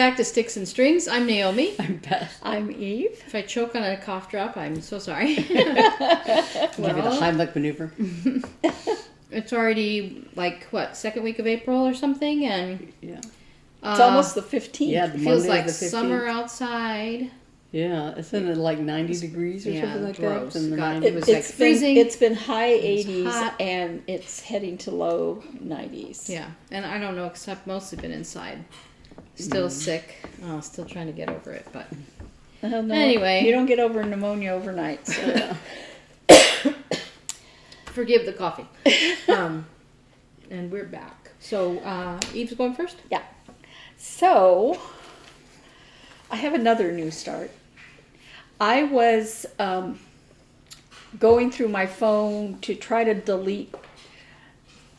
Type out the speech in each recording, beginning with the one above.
back to Sticks and Strings. I'm Naomi. I'm Beth. I'm Eve. If I choke on a cough drop, I'm so sorry. Give you the Heimlich maneuver. It's already like what, second week of April or something, and Yeah. It's almost the 15th. Yeah, the it feels Monday like the 15th. summer outside. Yeah, isn't it like 90 degrees or something like gross. that? In the God, 90s? it was like freezing. It's been high It's 80s hot. and it's heading to low 90s. Yeah, and I don't know, because I've mostly been inside. Still sick. Oh, still trying to get over it, but No, Anyway. you don't get over pneumonia overnight. So. forgive the coffee. And we're back. So Eve's going first? Yeah. So, I have another new start. I was going through my phone to try to delete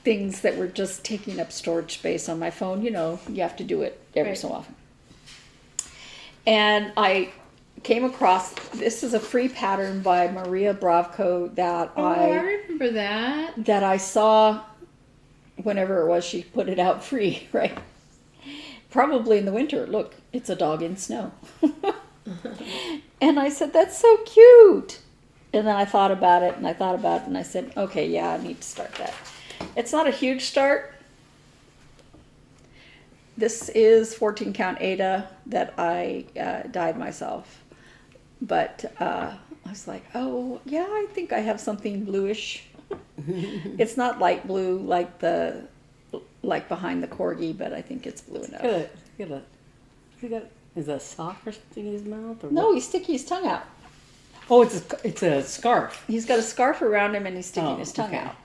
things that were just taking up storage space on my phone. You know, you have to do it every Right. so often. And I came across, this is a free pattern by Maria Bravko that I remember that. I saw whenever it was she put it out free, right? Probably in the winter. Look, it's a dog in snow. And I said, that's so cute. And then I thought about it and I thought about it and I said, okay, yeah, I need to start that. It's not a huge start. This is 14 count Ada that I dyed myself. But I was like, oh, yeah, I think I have something bluish. It's not light blue like behind the corgi, but I think it's blue enough. Is that a sock or something in his mouth? Or No, what? he's sticking his tongue out. Oh, it's a scarf. He's got a scarf around him and he's sticking Oh, his tongue okay. out.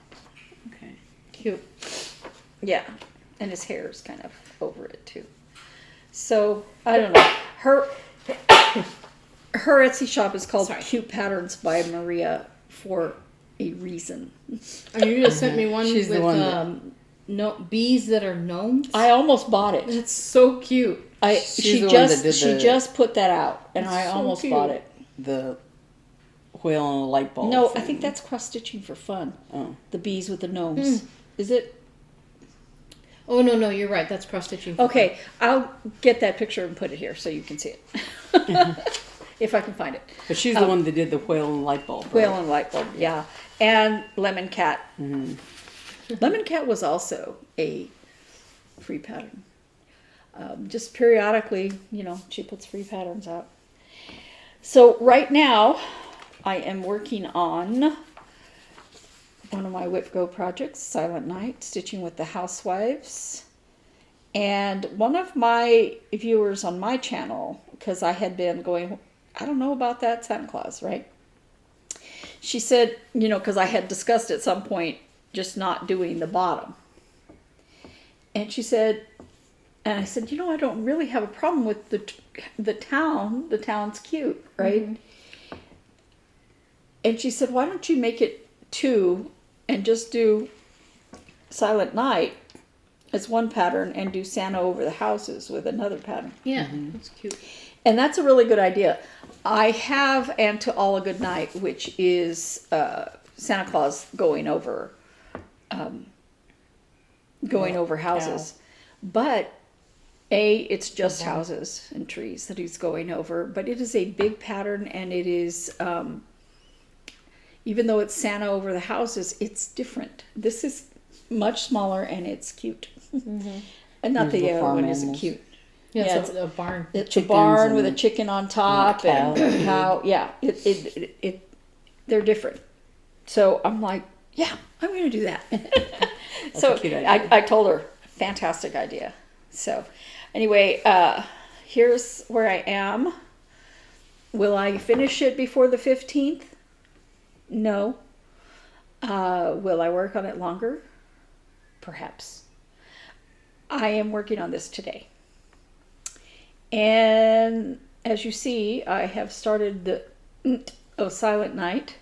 Okay. Cute. Yeah, and his hair's kind of over it too. So I don't know. Her Etsy shop is called Sorry. Cute Patterns by Maria for a reason. Oh, you just sent me one She's the with one no bees that are gnomes. I almost bought it. That's so cute. She the one that did she the- just put that out, and It's I so almost cute. bought it. The whale on a light bulb. No, I thing. think that's cross stitching for fun. Oh. The bees with the gnomes. Is it? Oh no, you're right. That's cross stitching. Okay, I'll get that picture and put it here so you can see it. If I can find it. But she's the one that did the whale and light bulb. Right? Whale and light bulb, yeah. And Lemon Cat. Lemon Cat was also a free pattern. Just periodically, you know, she puts free patterns out. So right now, I am working on one of my WIP-GO projects, Silent Night, stitching with the housewives. And one of my viewers on my channel, because I had been going, I don't know about that Santa Claus, right? She said, you know, because I had discussed at some point just not doing the bottom. And she said, and I said, you know, I don't really have a problem with the town. The town's cute, right? And she said, why don't you make it 2 and just do Silent Night as one pattern and do Santa over the houses with another pattern. Yeah, that's cute. And that's a really good idea. I have And to All a Good Night, which is Santa Claus going over houses. But it's just houses and trees that he's going over. But it is a big pattern, and it is, even though it's Santa over the houses, it's different. This is much smaller, and it's cute. And not There's the the other farm one isn't animals. cute. Yeah, Yeah, it's a barn. It's a Chickens barn with a and- chicken on top and a and cow. cow. Yeah, they're different. So I'm like, yeah, I'm going to do that. So a cute idea. I told her, fantastic idea. So anyway, here's where I am. Will I finish it before the 15th? No. Will I work on it longer? Perhaps. I am working on this today. And as you see, I have started the Silent Night.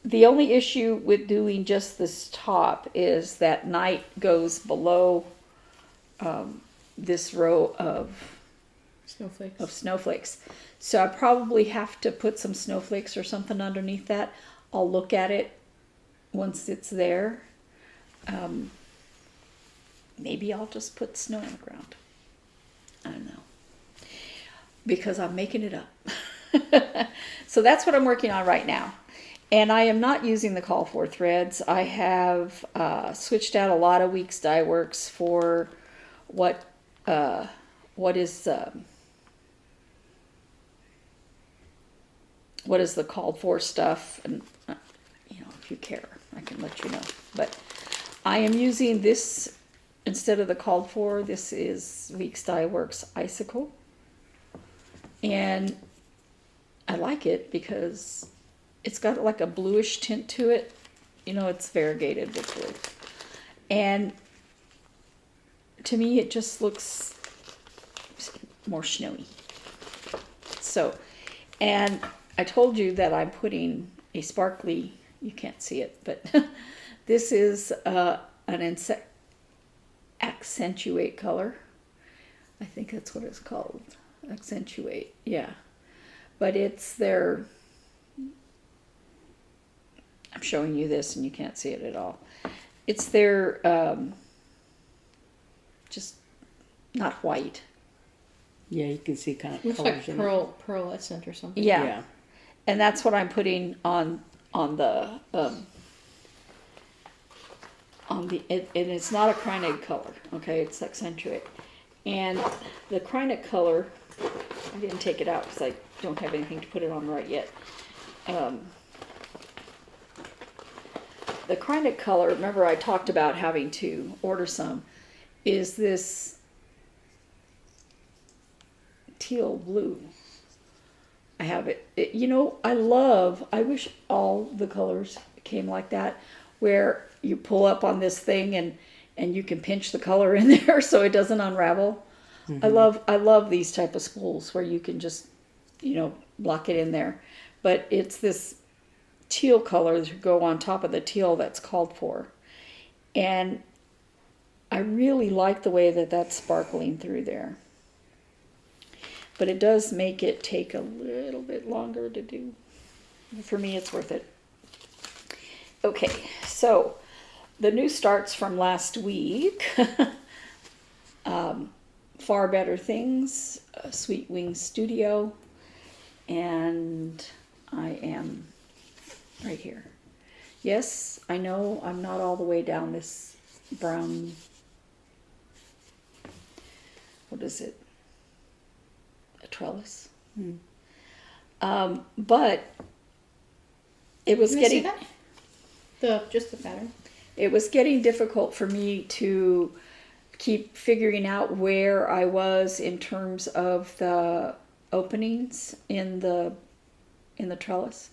The only issue with doing just this top is that night goes below this row of snowflakes. So I probably have to put some snowflakes or something underneath that. I'll look at it once it's there. maybe I'll just put snow on the ground. I don't know. Because I'm making it up. So that's what I'm working on right now. And I am not using the call for threads. I have switched out a lot of Weeks Dye Works for what is the called for stuff. And if you care, I can let you know. But I am using this instead of the called for. This is Weeks Dye Works Icicle. And I like it because it's got like a bluish tint to it. It's variegated with blue. And to me, it just looks more snowy. So, and I told you that I'm putting a sparkly, you can't see it, but this is an accentuate color. I think that's what it's called. Accentuate, yeah. But it's their, I'm showing you this and you can't see it at all. It's their, just not white. Yeah, you can see kind of Looks colors like in pearlescent or something. Yeah. And that's what I'm putting on the, and it's not a crineg color, okay, it's accentuate. And the crineg color, I didn't take it out because I don't have anything to put it on right yet. The crineg color, remember I talked about having to order some, is this teal blue. I have it. I wish all the colors came like that, where you pull up on this thing and you can pinch the color in there so it doesn't unravel. Mm-hmm. I love these type of spools where you can just, block it in there. But it's this teal color to go on top of the teal that's called for. And I really like the way that that's sparkling through there. But it does make it take a little bit longer to do. For me, it's worth it. Okay, so the new starts from last week. Far Better Things, Sweet Wings Studio, and I am right here. Yes, I know I'm not all the way down this brown, what is it? A trellis. But it was getting just the pattern. It was getting difficult for me to keep figuring out where I was in terms of the openings in the trellis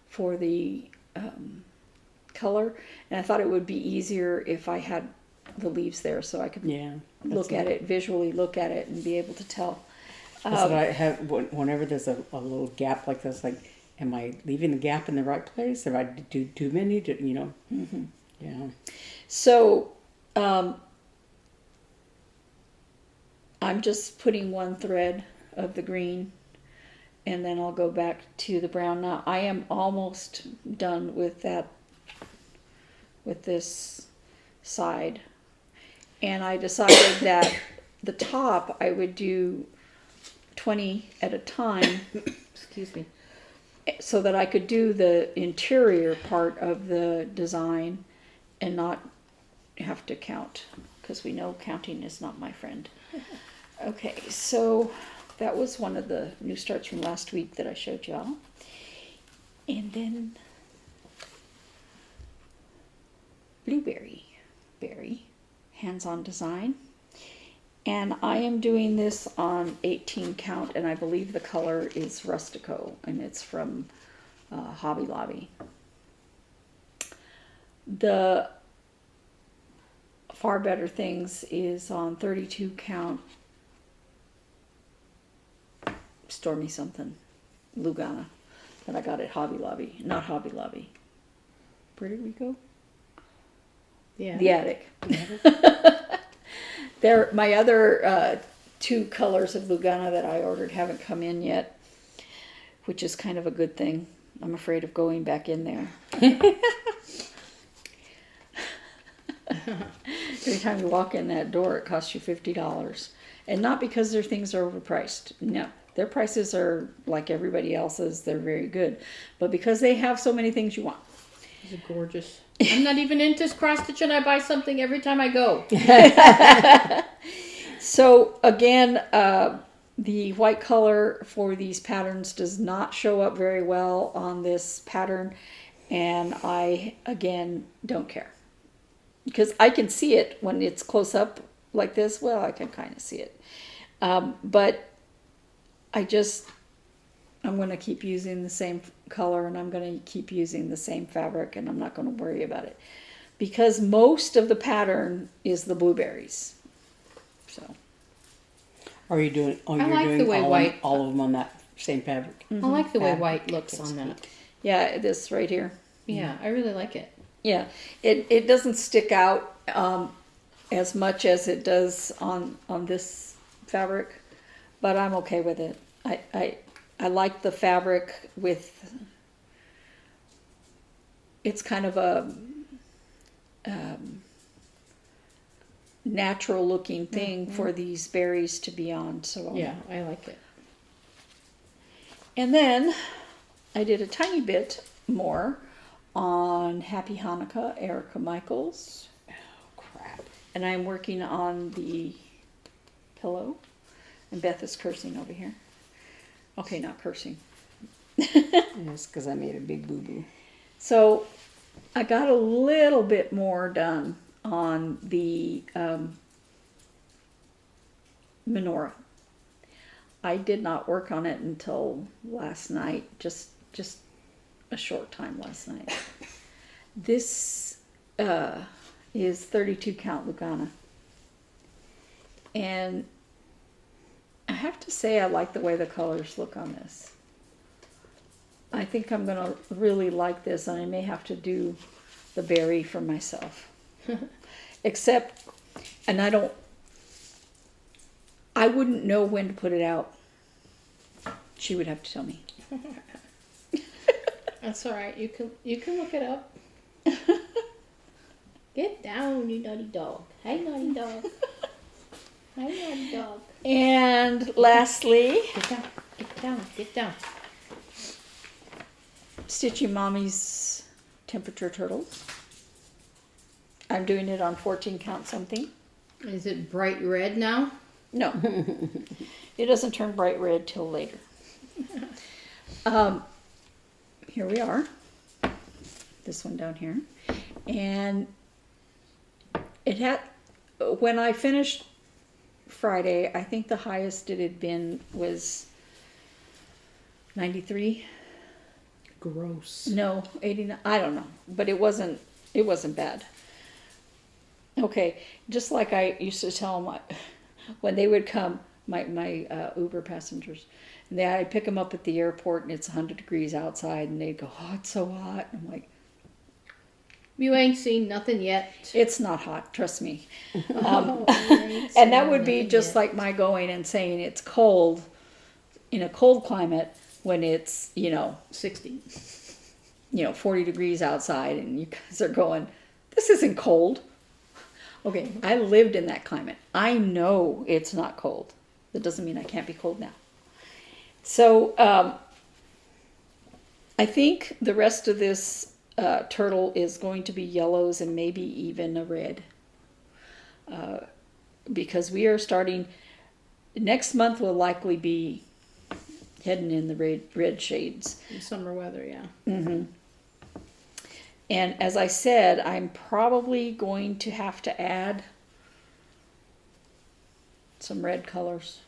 for the color, and I thought it would be easier if I had the leaves there so I could look at it, visually look at it, and be able to tell. That's what I have whenever there's a little gap like this. Like, am I leaving the gap in the right place? If I do too many, Mm-hmm. Yeah. So I'm just putting one thread of the green, and then I'll go back to the brown. Now I am almost done with that, with this side, and I decided that the top I would do 20 at a time. Excuse me. So that I could do the interior part of the design and not have to count, because we know counting is not my friend. Okay, so that was one of the new starts from last week that I showed y'all. And then Blueberry Berry, hands-on design. And I am doing this on 18 count, and I believe the color is Rustico, and it's from Hobby Lobby. The Far Better Things is on 32 count, Stormy something, Lugana, that I got at Hobby Lobby, not Hobby Lobby. Where did we go? Yeah. The attic. My other two colors of Lugana that I ordered haven't come in yet, which is kind of a good thing. I'm afraid of going back in there. Every time you walk in that door, it costs you $50. And not because their things are overpriced. No, their prices are like everybody else's. They're very good. But because they have so many things you want. These are gorgeous. I'm not even into cross stitch, and I buy something every time I go. So again, the white color for these patterns does not show up very well on this pattern. And I, again, don't care. Because I can see it when it's close up like this. Well, I can kind of see it. But I'm going to keep using the same color, and I'm going to keep using the same fabric, and I'm not going to worry about it. Because most of the pattern is the blueberries. So. Are you doing? Oh, I you're like doing the way white. all of them on that same fabric. I like the way white looks on that. Yeah, this right here. Yeah, I really like it. Yeah, it doesn't stick out as much as it does on this fabric, but I'm okay with it. I like the fabric with, it's kind of a natural looking thing for these berries to be on. So Yeah, I like it. And then I did a tiny bit more on Happy Hanukkah, Erica Michaels. Oh crap! And I'm working on the pillow. And Beth is cursing over here. Okay, not cursing. Yes, because I made a big boo boo. So I got a little bit more done on the menorah. I did not work on it until last night, just a short time last night. This is 32 count Lugana. And I have to say I like the way the colors look on this. I think I'm going to really like this, and I may have to do the berry for myself. Except, and I wouldn't know when to put it out. She would have to tell me. That's all right. You can look it up. Get down, you naughty dog. Hey, naughty dog. Hey, naughty dog. And lastly, Get down. Get down. Get down. Stitching Mommy's temperature turtles. I'm doing it on 14 count something. Is it bright red now? No, it doesn't turn bright red till later. Here we are. This one down here. And it had, when I finished Friday, I think the highest it had been was 93. Gross. No, 89. I don't know, but it wasn't bad. Okay, just like I used to tell them when they would come, my Uber passengers, and I'd pick them up at the airport, and it's 100 degrees outside, and they'd go, "Oh, it's so hot." And I'm like, You ain't seen nothing yet. "It's not hot, trust me." Oh, you ain't And that seen would be nothing just yet. like my going and saying it's cold in a cold climate when it's 60. 40 degrees outside, and you guys are going, "This isn't cold." Okay, I lived in that climate. I know it's not cold. That doesn't mean I can't be cold now. So I think the rest of this turtle is going to be yellows and maybe even a red. Because we are starting, next month will likely be heading in the red shades. In summer weather, yeah. Mm-hmm. And as I said, I'm probably going to have to add some red colors.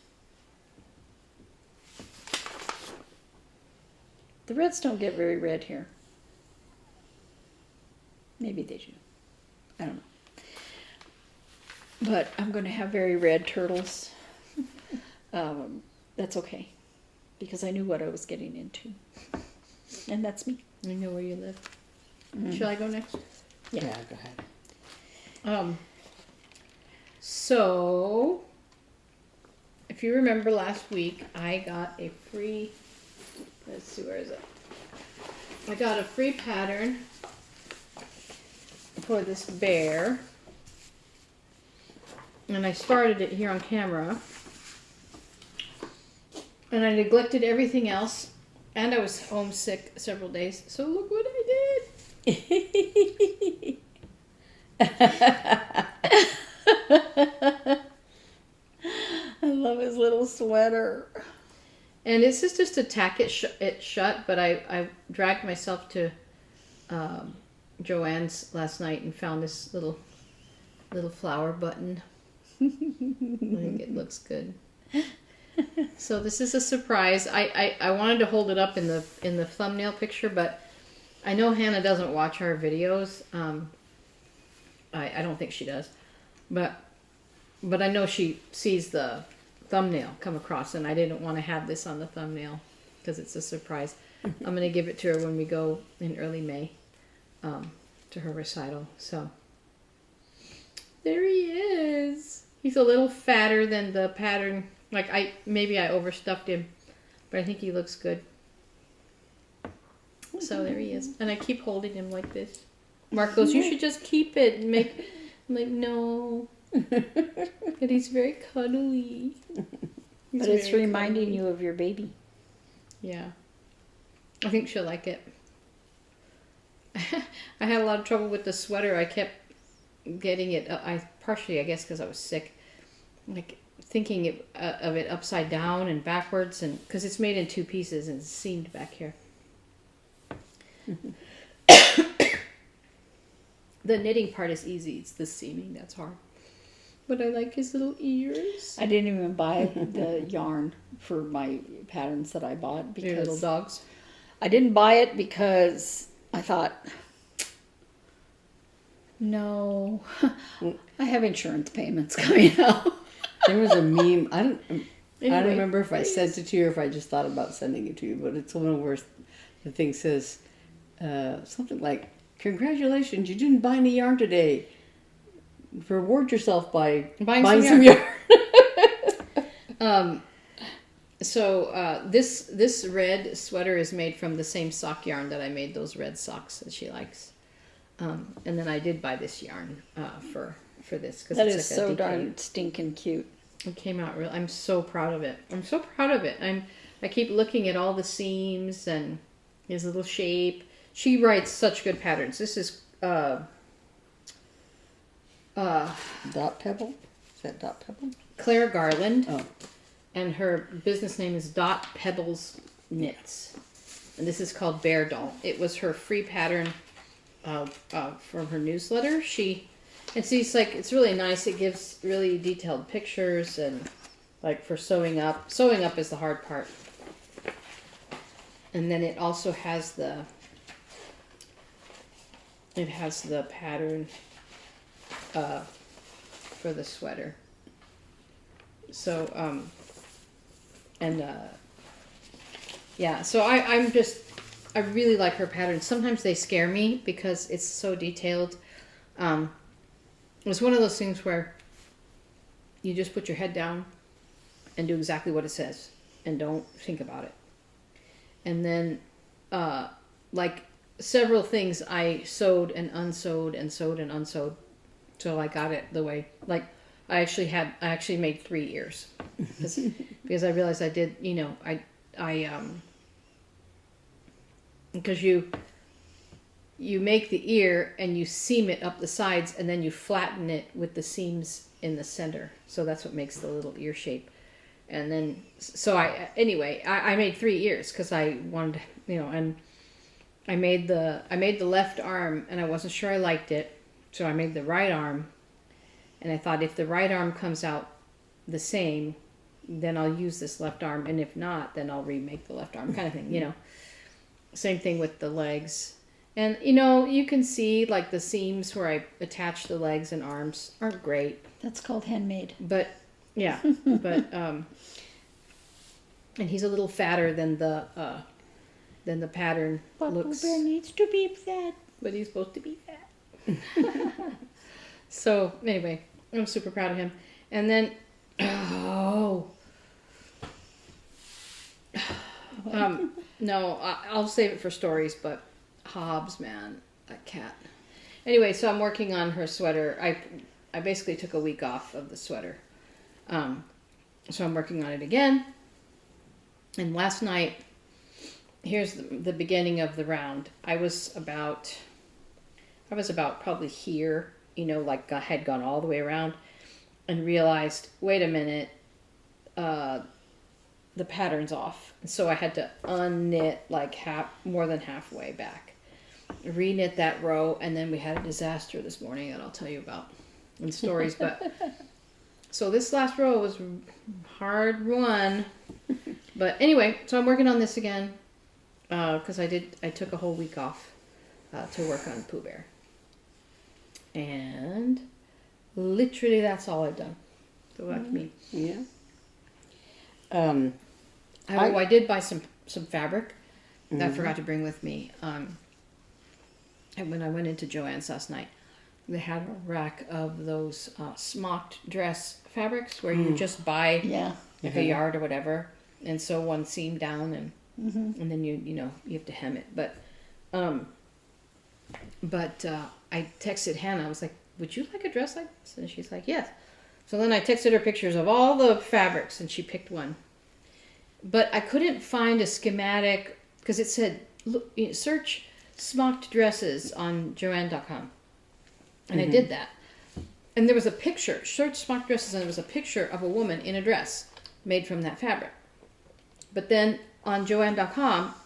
The reds don't get very red here. Maybe they do. I don't know. But I'm going to have very red turtles. That's okay. Because I knew what I was getting into. And that's me. I know where you live. Shall I go next? Yeah, go ahead. So, if you remember last week, I got a free, let's see, where is it? I got a free pattern for this bear. and I started it here on camera. And I neglected everything else. And I was homesick several days. So look what I did. I love his little sweater. And this is just to tack it, shut. But I dragged myself to Joanne's last night and found this little flower button. I think it looks good. So this is a surprise. I wanted to hold it up in the thumbnail picture, but I know Hannah doesn't watch our videos. I don't think she does, but I know she sees the thumbnail come across, and I didn't want to have this on the thumbnail because it's a surprise. I'm going to give it to her when we go in early May to her recital. So there he is. He's a little fatter than the pattern. Like maybe I overstuffed him, but I think he looks good. So there he is. And I keep holding him like this. Mark goes, you should just keep it and make... I'm like, no. But he's very cuddly. But it's reminding you of your baby. Yeah. I think she'll like it. I had a lot of trouble with the sweater. I kept getting it... partially, I guess, because I was sick. Like... thinking of it upside down and backwards, and because it's made in two pieces and it's seamed back here. The knitting part is easy. It's the seaming that's hard. But I like his little ears. I didn't even buy the yarn for my patterns that I bought because your little dogs. I didn't buy it because I thought, no, I have insurance payments coming out. There was a meme. I don't Anyway, remember if I sent it to you or if I just thought about sending it to you. But it's one where the thing says something like, "Congratulations, you didn't buy any yarn today. Reward yourself by buying some yarn." This red sweater is made from the same sock yarn that I made those red socks that she likes. And then I did buy this yarn for this because That it's is like a so decayed. darn stinking cute. It came out real. I'm so proud of it. I keep looking at all the seams and his little shape. She writes such good patterns. This is Dot Pebble? Is that Dot Pebble? Claire Garland. Oh. And her business name is Dot Pebbles Knits. And this is called Bear Doll. It was her free pattern from her newsletter. It's really nice. It gives really detailed pictures and like for sewing up. Sewing up is the hard part. And then it also has the pattern for the sweater. So so I really like her patterns. Sometimes they scare me because it's so detailed. It's one of those things where you just put your head down and do exactly what it says and don't think about it. And then like several things I sewed and unsewed and sewed and unsewed till I got it the way, like I actually made 3 ears because I realized I did, because you make the ear and you seam it up the sides and then you flatten it with the seams in the center. So that's what makes the little ear shape. And then, so I made 3 ears because I wanted, and I made the left arm and I wasn't sure I liked it. So I made the right arm and I thought if the right arm comes out the same, then I'll use this left arm. And if not, then I'll remake the left arm kind of thing, Same thing with the legs. And, you can see, like, the seams where I attach the legs and arms aren't great. That's called handmade. But, yeah. But, and he's a little fatter than the pattern looks. Bear needs to be fat. But he's supposed to be fat. So, anyway, I'm super proud of him. And then, no, I'll save it for stories, but Hobbs, man, that cat. Anyway, so I'm working on her sweater. I basically took a week off of the sweater. So I'm working on it again. And last night, here's the beginning of the round. I was about probably here, you know, like I had gone all the way around and realized, wait a minute, the pattern's off. And so I had to unknit like more than halfway back, reknit that row, and then we had a disaster this morning that I'll tell you about in stories. But so this last row was hard won. But anyway, so I'm working on this again because I took a whole week off to work on Pooh Bear. And literally that's all I've done. So that's me. Yeah. I did buy some fabric that I forgot to bring with me. And when I went into Joann's last night, they had a rack of those smocked dress fabrics where you just buy like a yard or whatever, and sew one seam down, and and then you have to hem it. But I texted Hannah. I was like, "Would you like a dress like this?" And she's like, "Yes." So then I texted her pictures of all the fabrics, and she picked one. But I couldn't find a schematic because it said, "Look, search smocked dresses on Joann.com," and I did that. And there was a picture, search smocked dresses, and there was a picture of a woman in a dress made from that fabric. But then on Joann.com,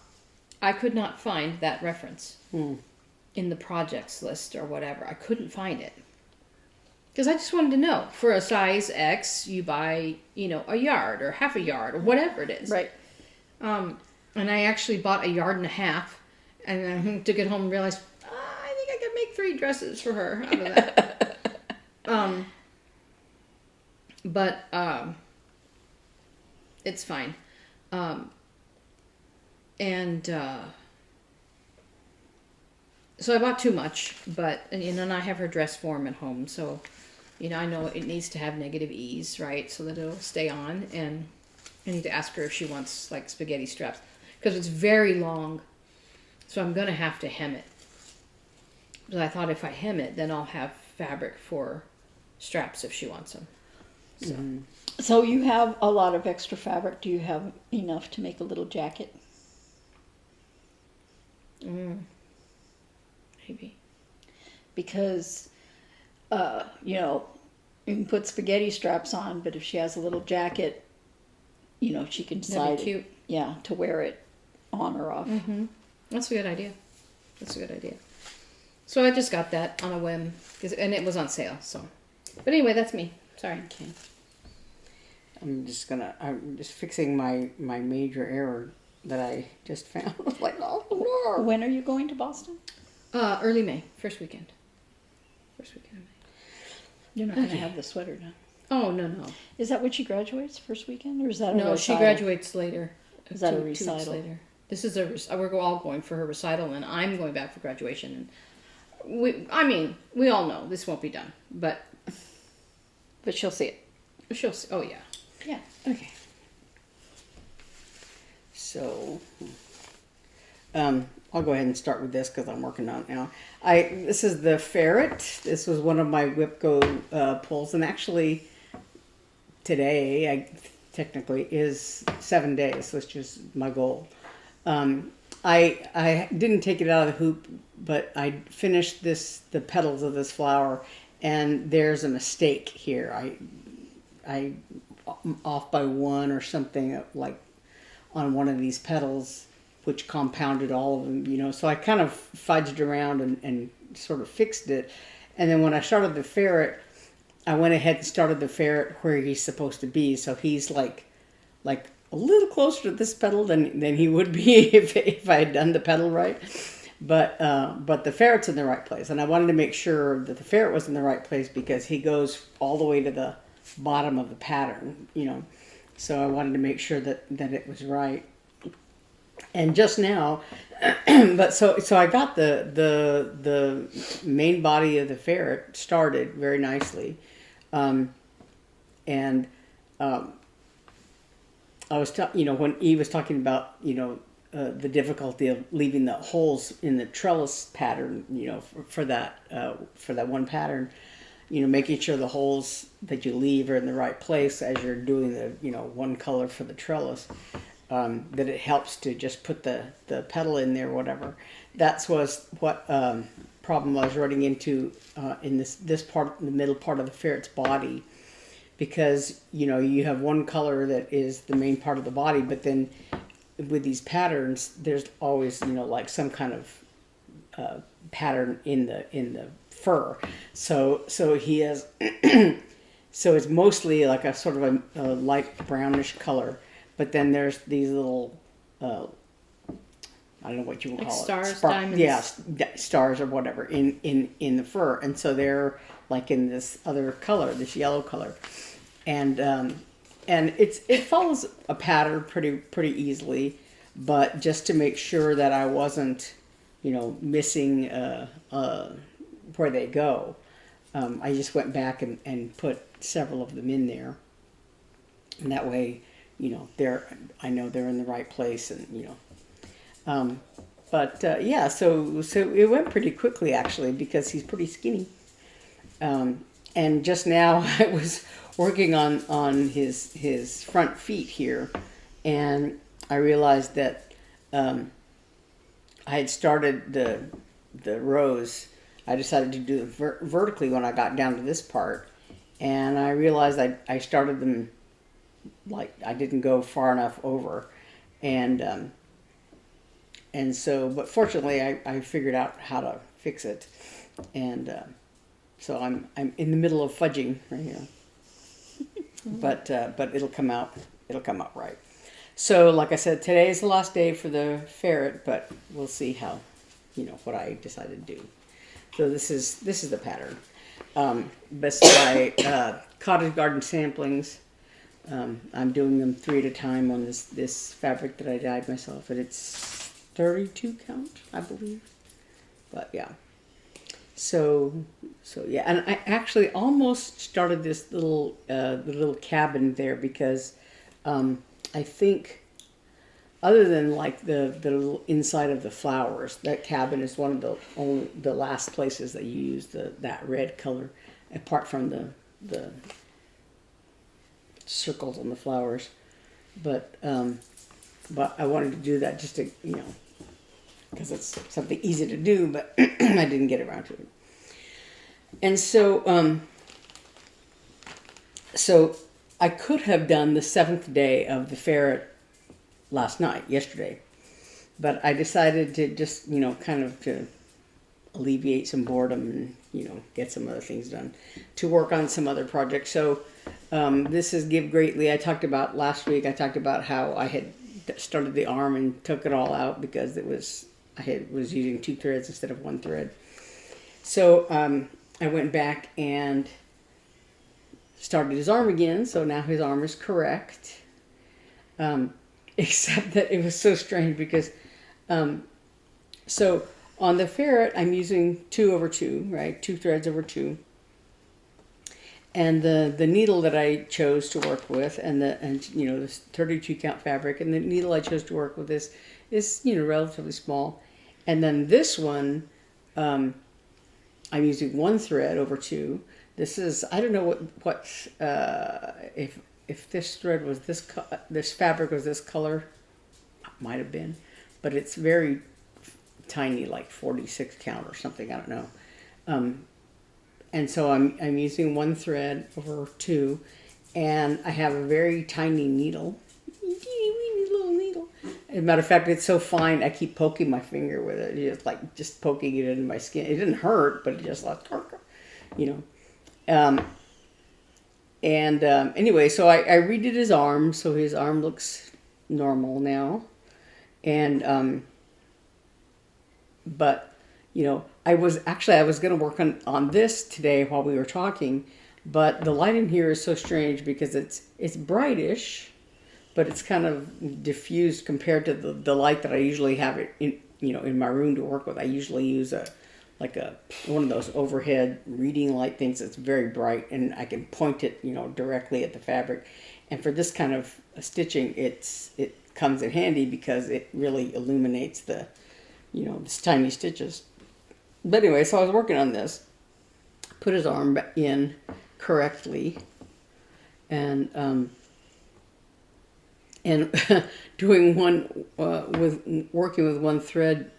I could not find that reference in the projects list or whatever. I couldn't find it. Because I just wanted to know, for a size X, you buy, a yard or half a yard or whatever it is. Right. And I actually bought a yard and a half, and I took it home and realized, I think I could make 3 dresses for her out of that. But it's fine. So I bought too much, and I have her dress form at home, so, I know it needs to have negative ease, right, so that it'll stay on, and I need to ask her if she wants, like, spaghetti straps, because it's very long, so I'm going to have to hem it. But I thought if I hem it, then I'll have fabric for straps if she wants them. So. So you have a lot of extra fabric. Do you have enough to make a little jacket? Maybe. Because, you can put spaghetti straps on, but if she has a little jacket, she can decide, cute. To wear it on or off. Mm-hmm. That's a good idea. So I just got that on a whim, and it was on sale. So, but anyway, that's me. Sorry. Okay. I'm just fixing my major error that I just found. I was like, oh no. When are you going to Boston? Early May, first weekend. First weekend of May. You're not going to have the sweater done. Oh, no. Is that when she graduates, first weekend, or is that a No, recital? she graduates later. Is that a 2 weeks recital? later. This is we're all going for her recital, and I'm going back for graduation. And we all know this won't be done, but she'll see it. she'll see. Oh yeah. Yeah. Okay. So, I'll go ahead and start with this because I'm working on it now. This is the ferret. This was one of my WIP-GO pulls, and actually today technically is 7 days, which is my goal. I didn't take it out of the hoop, but I finished the petals of this flower, and there's a mistake here. I'm off by 1 or something, like on one of these petals, which compounded all of them, so I kind of fudged around and sort of fixed it. And then when I started the ferret, I went ahead and started the ferret where he's supposed to be. So he's like a little closer to this petal than he would be if I had done the petal right. But the ferret's in the right place. And I wanted to make sure that the ferret was in the right place because he goes all the way to the bottom of the pattern, So I wanted to make sure that it was right. And just now, but so I got the main body of the ferret started very nicely, I was when Eve was talking about the difficulty of leaving the holes in the trellis pattern, for that one pattern, making sure the holes that you leave are in the right place as you're doing the, one color for the trellis, that it helps to just put the petal in there, whatever. Was what problem I was running into in this part, the middle part of the ferret's body, because you have one color that is the main part of the body, but then with these patterns, there's always like some kind of pattern in the fur. So he has so it's mostly like a sort of a light brownish color, but then there's these little I don't know what you would like call stars, it. Stars, diamonds. Yeah, stars or whatever in the fur, and so they're like in this other color, this yellow color, and it follows a pattern pretty easily, but just to make sure that I wasn't, missing where they go, I just went back and put several of them in there, and that way, I know they're in the right place, and yeah, so it went pretty quickly actually, because he's pretty skinny. And just now I was working on his front feet here, and I realized that I had started the rows. I decided to do them vertically when I got down to this part, and I realized I started them like I didn't go far enough over, and so, but fortunately I figured out how to fix it, and so I'm in the middle of fudging right here, but it'll come out right. So like I said, today is the last day for the ferret, but we'll see how, what I decide to do. So this is the pattern. Best by Cottage Garden Samplings. I'm doing them 3 at a time on this fabric that I dyed myself, and it's 32 count, I believe. But yeah. So yeah, and I actually almost started this the little cabin there, because I think, other than like the little inside of the flowers, that cabin is one of the last places that you use that red color, apart from the circles on the flowers. But I wanted to do that just to, because it's something easy to do, but I didn't get around to it. And so I could have done the 7th day of the ferret yesterday, but I decided to just, kind of to alleviate some boredom and, get some other things done, to work on some other projects. So this is Give Greatly. Last week I talked about how I had started the arm and took it all out because I was using 2 threads instead of 1 thread. So I went back and started his arm again, so now his arm is correct. Except that it was so strange because, so on the ferret I'm using 2 over 2, right? 2 threads over 2. And the needle that I chose to work with, and this 32 count fabric, and the needle I chose to work with is relatively small. And then this one, I'm using 1 thread over 2. This is, I don't know if this thread was this fabric was this color, might have been, but it's very tiny, like 46 count or something, I don't know. And so I'm using 1 thread over 2, and I have a very tiny needle, teeny little needle. As a matter of fact, it's so fine, I keep poking my finger with it, just poking it into my skin. It didn't hurt, but it just like, anyway, so I redid his arm, so his arm looks normal now, and but I was going to work on this today while we were talking, but the light in here is so strange because it's brightish, but it's kind of diffused compared to the light that I usually have it in my room to work with. I usually use one of those overhead reading light things that's very bright, and I can point it directly at the fabric. And for this kind of stitching, it comes in handy because it really illuminates the these tiny stitches. But anyway, so I was working on this, put his arm in correctly, and doing one with working with one thread.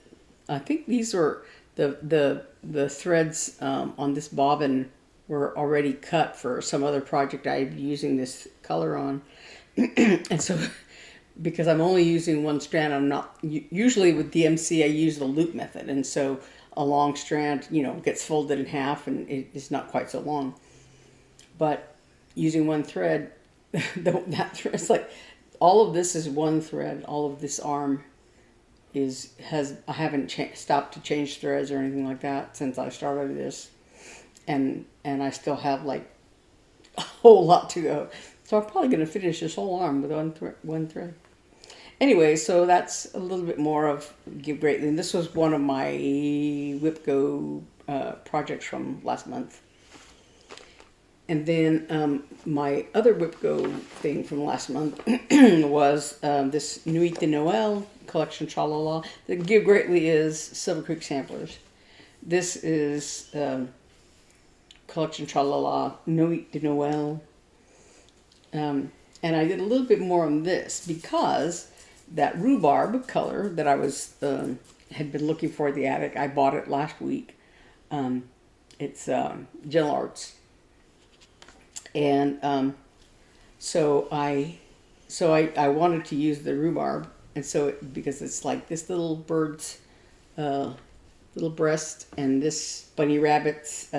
I think these were the threads on this bobbin were already cut for some other project I'm using this color on, and so because I'm only using one strand, I'm not usually with DMC I use the loop method, and so a long strand, you know, gets folded in half and it's not quite so long. But using one thread, that thread, it's like all of this is one thread. All of this arm I haven't stopped to change threads or anything like that since I started this, and I still have like a whole lot to go. So I'm probably going to finish this whole arm with one thread. Anyway, so that's a little bit more of Give Greatly. And this was one of my WIP-GO projects from last month. And then my other WIP-GO thing from last month was this Nuit de Noël collection, Tra-La-La. The Give Greatly is Silver Creek Samplers. This is collection Tra-La-La, Nuit de Noël. And I did a little bit more on this because that rhubarb color that I was had been looking for at the attic, I bought it last week. It's Gentle Arts, and so I wanted to use the rhubarb, and so because it's like this little bird's little breast and this bunny rabbit's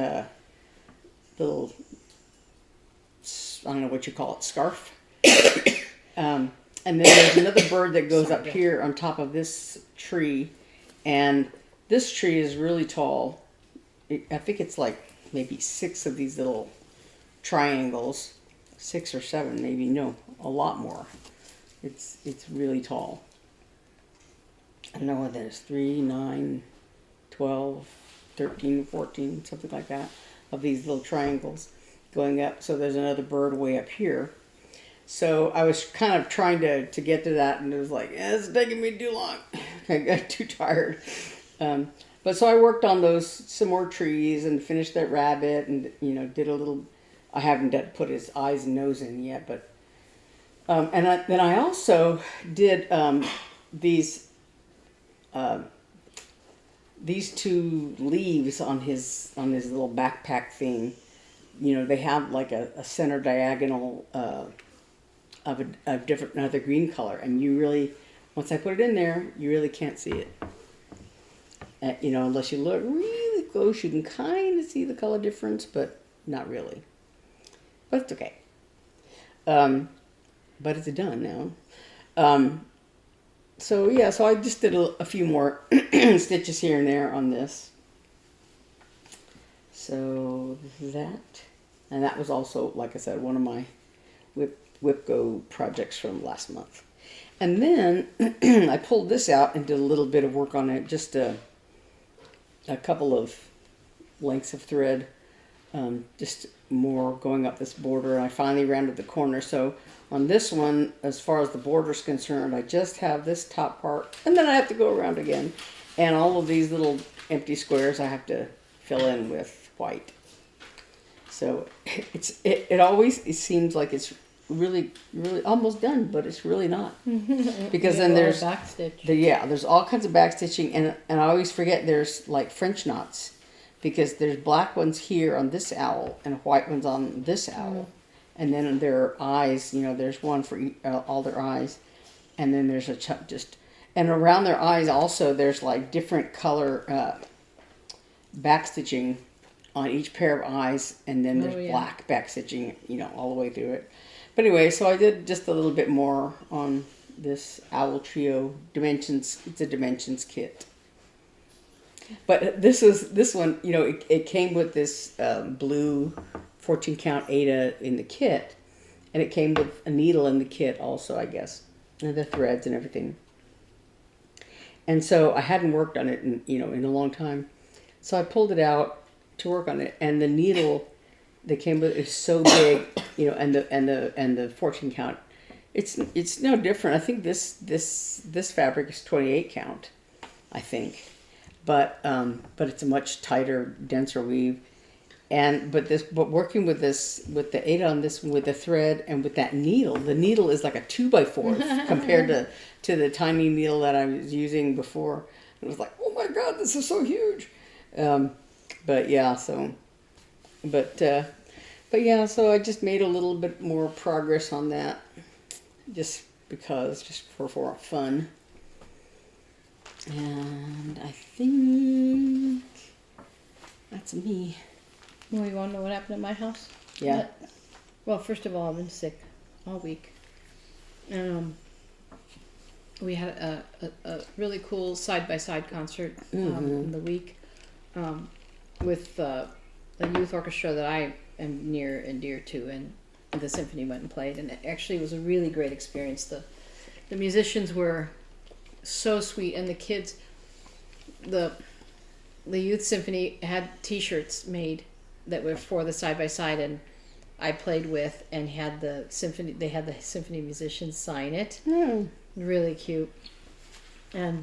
little, I don't know what you call it, scarf. And then there's another bird that goes up here on top of this tree, and this tree is really tall. I think it's like maybe 6 of these little triangles, 6 or 7 maybe, no, a lot more. It's really tall. I don't know what that is, 3, 9, 12, 13, 14, something like that, of these little triangles going up. So there's another bird way up here. So I was kind of trying to get to that, and it was like, it's taking me too long. I got too tired. But so I worked on some more trees and finished that rabbit, and did a little. I haven't put his eyes and nose in yet, but then I also did these 2 leaves on his little backpack thing. They have like a center diagonal of another green color, and you really, once I put it in there, you really can't see it. Unless you look really close, you can kind of see the color difference, but not really. But it's okay. But it's done now. So I just did a few more stitches here and there on this. So that was also, like I said, one of my WIP-GO projects from last month. And then I pulled this out and did a little bit of work on it, just a couple of lengths of thread, just more going up this border. And I finally rounded the corner. So on this one, as far as the border is concerned, I just have this top part, and then I have to go around again. And all of these little empty squares I have to fill in with white. So it seems like it's really almost done, but it's really not, because then there's backstitch. There's all kinds of backstitching, and I always forget there's like French knots, because there's black ones here on this owl and white ones on this owl, and then their eyes, there's one for all their eyes, and then there's and around their eyes also there's like different color backstitching on each pair of eyes, and then there's black backstitching, all the way through it. But anyway, so I did just a little bit more on this Owl Trio Dimensions. It's a Dimensions kit. But this one, it came with this blue 14 count Aida in the kit, and it came with a needle in the kit also, I guess, and the threads and everything. And so I hadn't worked on it in a long time, so I pulled it out to work on it, and the needle that came with it is so big, and the 14 count, it's no different. I think this fabric is 28 count, I think, but it's a much tighter, denser weave, but working with the 8 on this with the thread and with that needle, the needle is like a 2x4 compared to the tiny needle that I was using before. It was like, oh my god, this is so huge. But yeah, so I just made a little bit more progress on that, just for fun. And I think that's me. Well, you want to know what happened at my house? Yeah. Well, first of all, I've been sick all week. We had a really cool side-by-side concert in the week with a youth orchestra that I am near and dear to, and the symphony went and played, and it actually was a really great experience. The musicians were so sweet, and the kids, the youth symphony had T-shirts made that were for the side-by-side, and I played with and had the symphony musicians sign it. Really cute. And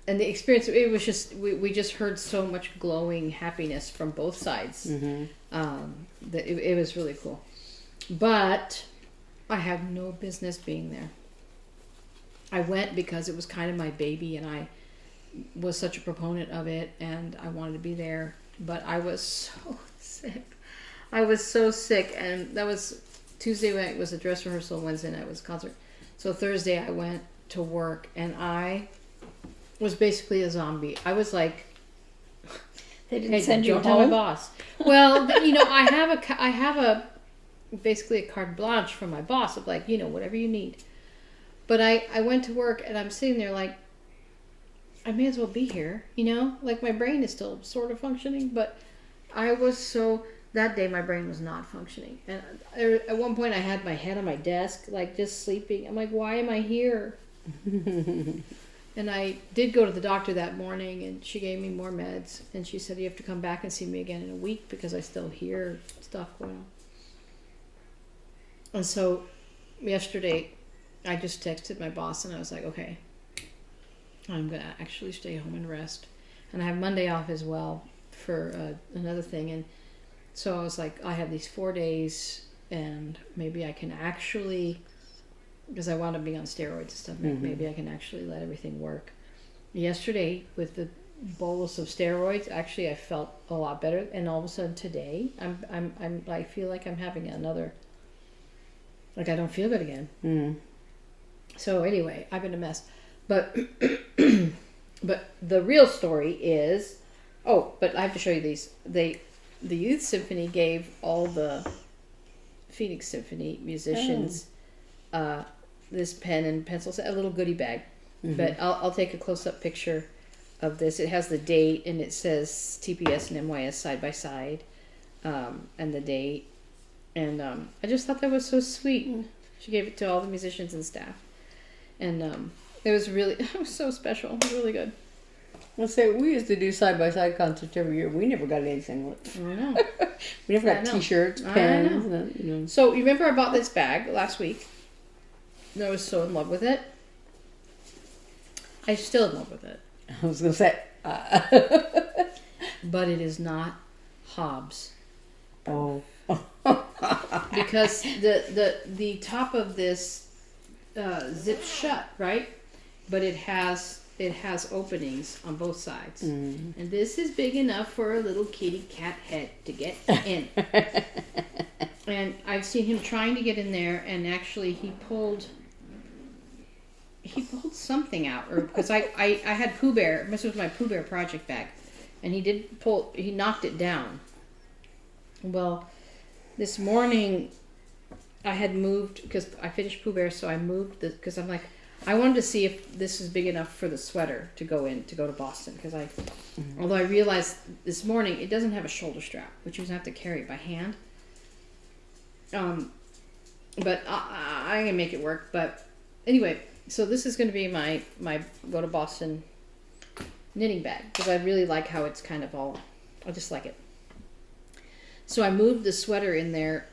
the experience, it was just, we just heard so much glowing happiness from both sides. That it was really cool. But I have no business being there. I went because it was kind of my baby, and I was such a proponent of it, and I wanted to be there. But I was so sick. I was so sick, and that was Tuesday night was a dress rehearsal, Wednesday night was a concert. So Thursday I went to work, and I was basically a zombie. I was like, they didn't send you don't home? tell my boss. Well, I have a basically a carte blanche from my boss of like, whatever you need. But I went to work, and I'm sitting there like, I may as well be here, like my brain is still sort of functioning, but I was that day my brain was not functioning. And at one point I had my head on my desk, like just sleeping. I'm like, why am I here? And I did go to the doctor that morning, and she gave me more meds, and she said, you have to come back and see me again in a week because I still hear stuff going on. And so yesterday I just texted my boss, and I was like, okay, I'm going to actually stay home and rest. And I have Monday off as well for another thing. And so I was like, I have these 4 days, and maybe I can actually, because I want to be on steroids and stuff, maybe I can actually let everything work. Yesterday, with the bolus of steroids, actually I felt a lot better. And all of a sudden today, I feel like I'm having another, like I don't feel good again. So anyway, I've been a mess. But the real story is, but I have to show you these. The Youth Symphony gave all the Phoenix Symphony musicians this pen and pencil set, a little goodie bag. But I'll take a close-up picture of this. It has the date, and it says TPS and MYS side by side, and the date. And I just thought that was so sweet. She gave it to all the musicians and staff. And it was so special. It was really good. Let's say we used to do side-by-side concerts every year. We never got anything. I know. We never got T-shirts, pens. And, So you remember I bought this bag last week? And I was so in love with it. I'm still in love with it. I was going to say. But it is not Hobbs. Oh. Because the top of this zips shut, right? But it has openings on both sides. And this is big enough for a little kitty cat head to get in. And I've seen him trying to get in there, and actually he pulled something out, or because I had Pooh Bear, this was my Pooh Bear project bag, and he knocked it down. Well, this morning I had moved, because I finished Pooh Bear, so I moved this, because I'm like, I wanted to see if this is big enough for the sweater to go to Boston, because although I realized this morning it doesn't have a shoulder strap, which you have to carry it by hand. But I can make it work. But anyway, so this is going to be my go to Boston knitting bag, because I really like how it's kind of all, I just like it. So I moved the sweater in there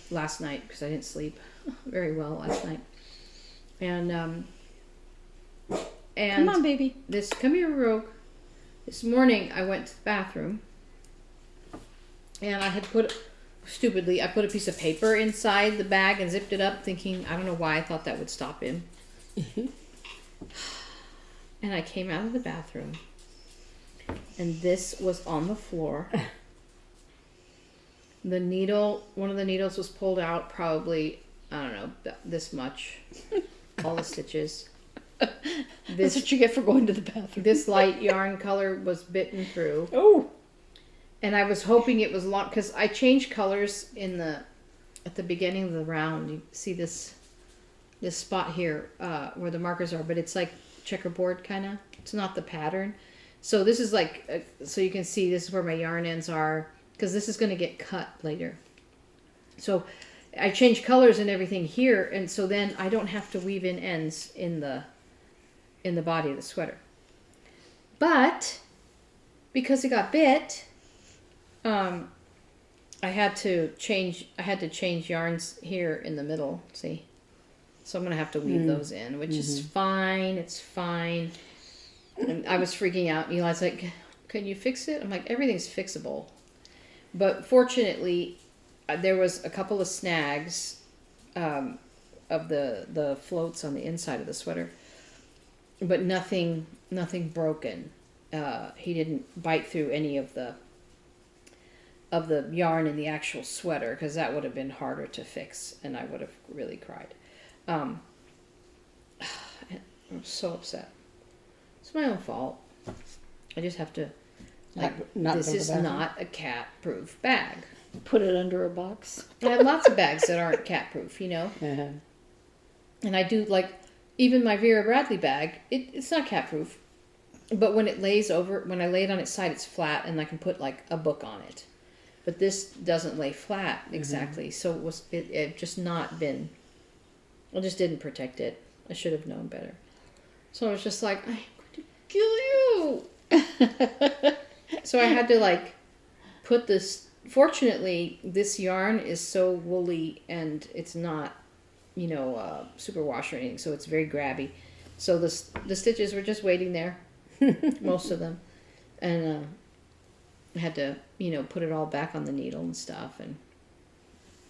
last night, because I didn't sleep very well last night. And come on, baby. Come here, Rogue. This morning I went to the bathroom and I had stupidly, I put a piece of paper inside the bag and zipped it up thinking, I don't know why I thought that would stop him. And I came out of the bathroom and this was on the floor. The needle, one of the needles was pulled out probably, I don't know, this much. All the stitches. That's what you get for going to the bathroom. This light yarn color was bitten through. Oh. And I was hoping it was long, because I changed colors at the beginning of the round. You see this spot here where the markers are, but it's like checkerboard kind of. It's not the pattern. So this is like, so you can see this is where my yarn ends are, because this is going to get cut later. So I changed colors and everything here, and so then I don't have to weave in ends in the body of the sweater. But because it got bit, I had to change yarns here in the middle. See, so I'm gonna have to weave those in, which is fine. It's fine. And I was freaking out. Eli's like, "Can you fix it?" I'm like, "Everything's fixable," but fortunately, there was a couple of snags of the floats on the inside of the sweater, but nothing broken. He didn't bite through any of the yarn in the actual sweater, because that would have been harder to fix and I would have really cried. I'm so upset. It's my own fault. I just have to, this is not a cat-proof bag. Put it under a box. I have lots of bags that aren't cat-proof, you know? Uh-huh. And I do, like, even my Vera Bradley bag, it's not cat-proof. But when it lays over, when I lay it on its side, it's flat, and I can put, like, a book on it. But this doesn't lay flat exactly. So it just not been, I just didn't protect it. I should have known better. So I was just like, I'm going to kill you. So I had to, like, put this, fortunately, this yarn is so woolly and it's not, you know, super wash or anything, so it's very grabby. So the stitches were just waiting there, most of them. And I had to, you know, put it all back on the needle and stuff, and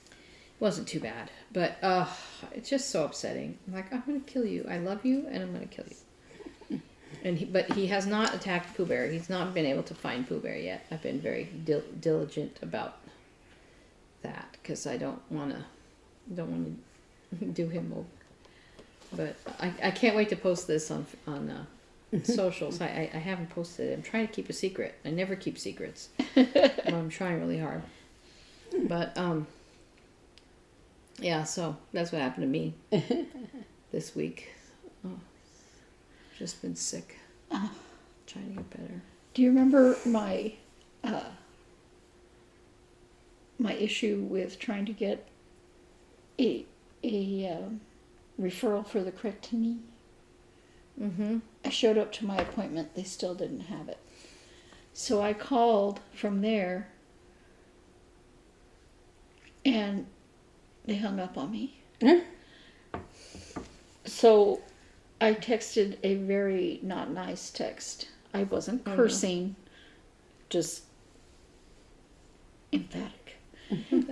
it wasn't too bad. But it's just so upsetting. I'm like, I'm going to kill you. I love you, and I'm going to kill you. But he has not attacked Pooh Bear. He's not been able to find Pooh Bear yet. I've been very diligent about that, because I don't want to do him over. But I can't wait to post this on socials. I haven't posted it. I'm trying to keep a secret. I never keep secrets. I'm trying really hard. But yeah, so that's what happened to me this week. Just been sick. Trying to get better. Do you remember my issue with trying to get a referral for the correct knee? Mm-hmm. I showed up to my appointment. They still didn't have it. So I called from there, and they hung up on me. So I texted a very not nice text. I wasn't cursing, just emphatic.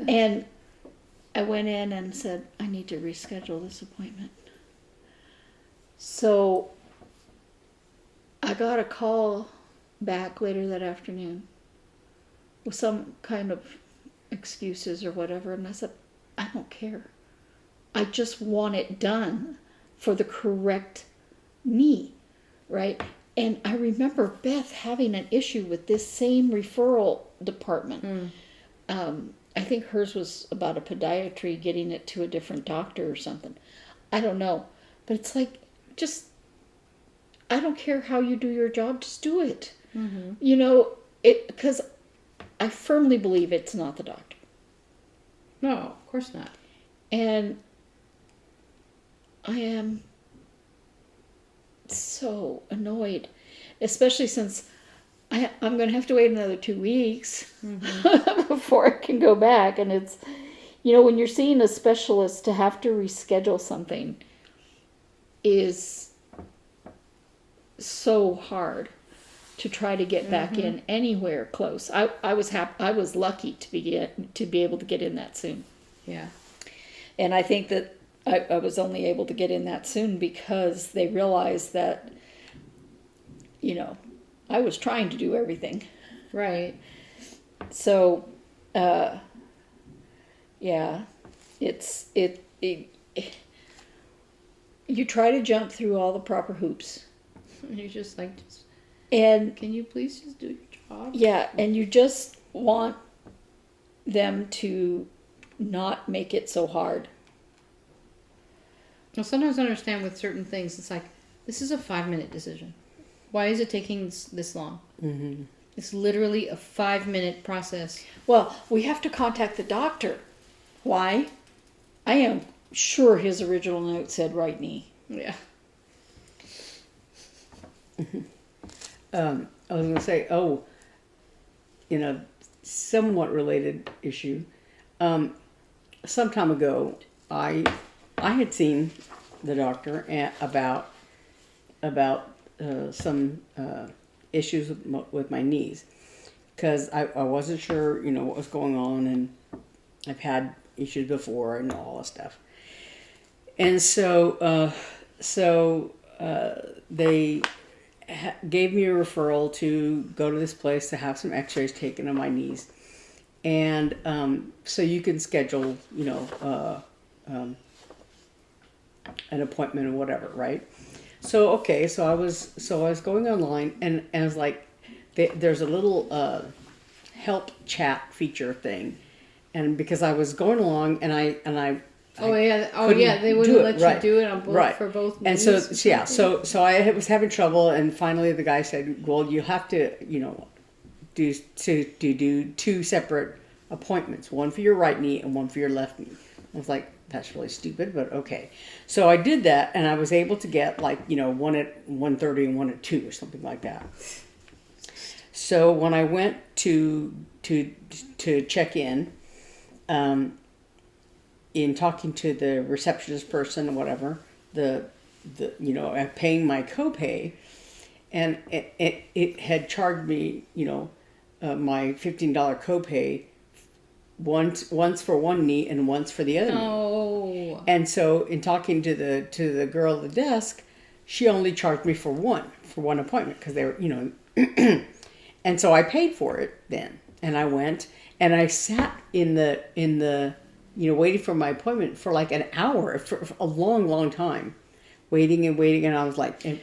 And I went in and said, I need to reschedule this appointment. So I got a call back later that afternoon with some kind of excuses or whatever, and I said, I don't care. I just want it done for the correct knee, right? And I remember Beth having an issue with this same referral department. I think hers was about a podiatry, getting it to a different doctor or something. I don't know. But it's like, just, I don't care how you do your job, just do it. Mm-hmm. You know, because I firmly believe it's not the doctor. No, of course not. And I am so annoyed, especially since I'm going to have to wait another 2 weeks before I can go back. And it's, you know, when you're seeing a specialist, to have to reschedule something is so hard to try to get back in anywhere close. I was lucky to be able to get in that soon. Yeah. And I think that I was only able to get in that soon because they realized that, I was trying to do everything. Right. So, yeah, you try to jump through all the proper hoops. You're just like, And can you please just do your job? yeah, and you just want them to not make it so hard. Well, sometimes I understand with certain things, it's like, this is a 5-minute decision. Why is it taking this long? Mm-hmm. It's literally a 5-minute process. Well, we have to contact the doctor. Why? I am sure his original note said right knee. Yeah. I was going to say, somewhat related issue. Some time ago, I had seen the doctor about some issues with my knees, because I wasn't sure, what was going on, and I've had issues before and all that stuff. And so they gave me a referral to go to this place to have some x-rays taken of my knees. And so you can schedule, an appointment or whatever, right? So I was going online, and I was like, there's a little help chat feature thing, and because I was going along and I they wouldn't let you do it on both for both knees. And so I was having trouble, and finally the guy said, well, you have to do 2 separate appointments, one for your right knee and one for your left knee. I was like, that's really stupid, but okay. So I did that, and I was able to get one at 1:30 and one at 2 or something like that. So when I went to check in talking to the receptionist person or whatever, paying my copay, and it had charged me, my $15 copay once for one knee and once for the other knee. And so in talking to the girl at the desk, she only charged me for one appointment, because they were, and so I paid for it then, and I went and I sat in the waiting for my appointment for like an hour, for a long time, waiting, and I was like, I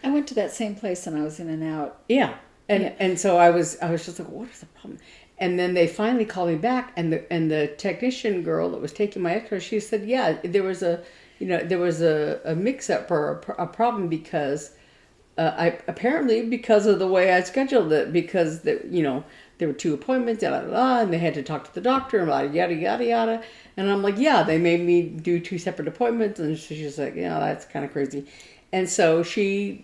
went to that same place and I was in and out. Yeah. And so I was just like, what is the problem? And then they finally called me back, and the technician girl that was taking my x-ray, she said, yeah, there was a mix-up or a problem, because apparently because of the way I scheduled it, because there were 2 appointments, and they had to talk to the doctor, and yada yada yada. And I'm like, yeah, they made me do 2 separate appointments, and she's like, yeah, that's kind of crazy. And so she,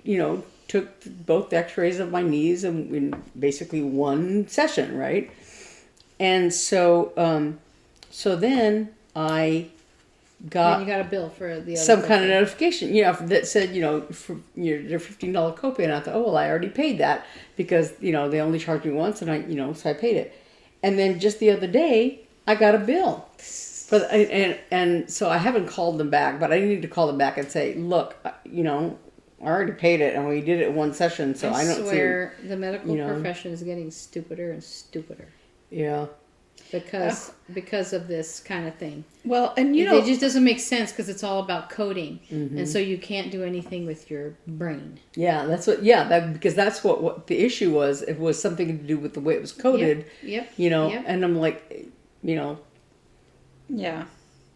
took both x-rays of my knees in basically one session, right? And so then I got... Then you got a bill for the other some kind of notification, that said, for your $15 copay, and I thought, oh, well, I already paid that, because, they only charged me once, and I, so I paid it. And then just the other day, I got a bill. And so I haven't called them back, but I need to call them back and say, look, I already paid it, and we did it in one session, so I don't swear the medical profession is getting stupider and stupider. Yeah. Because of this kind of thing. Well, and it just doesn't make sense, because it's all about coding, and so you can't do anything with your brain. Yeah, because that's what the issue was. It was something to do with the way it was coded. Yep. And I'm like, Yeah.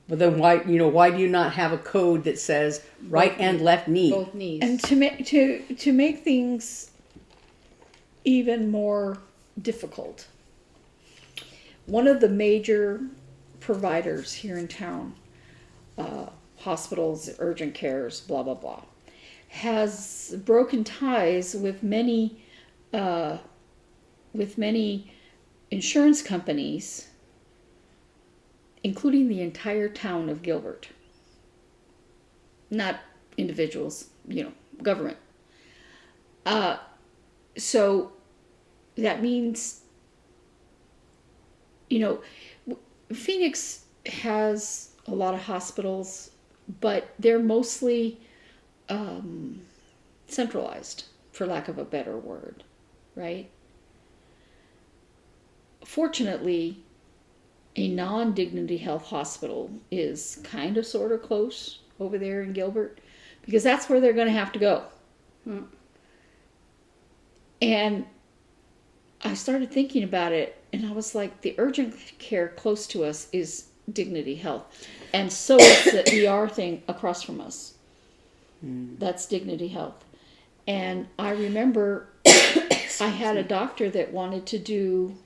But then why do you not have a code that says right and left knee? Both knees. And to make things even more difficult, one of the major providers here in town, hospitals, urgent cares, blah blah blah, has broken ties with many insurance companies, including the entire town of Gilbert. Not individuals, government. So that means, Phoenix has a lot of hospitals, but they're mostly centralized, for lack of a better word, right? Fortunately, a non-Dignity Health hospital is kind of sort of close over there in Gilbert, because that's where they're going to have to go. Hmm. And I started thinking about it, and I was like, the urgent care close to us is Dignity Health, and so is the ER thing across from us. That's Dignity Health. And I remember I had a doctor that wanted to do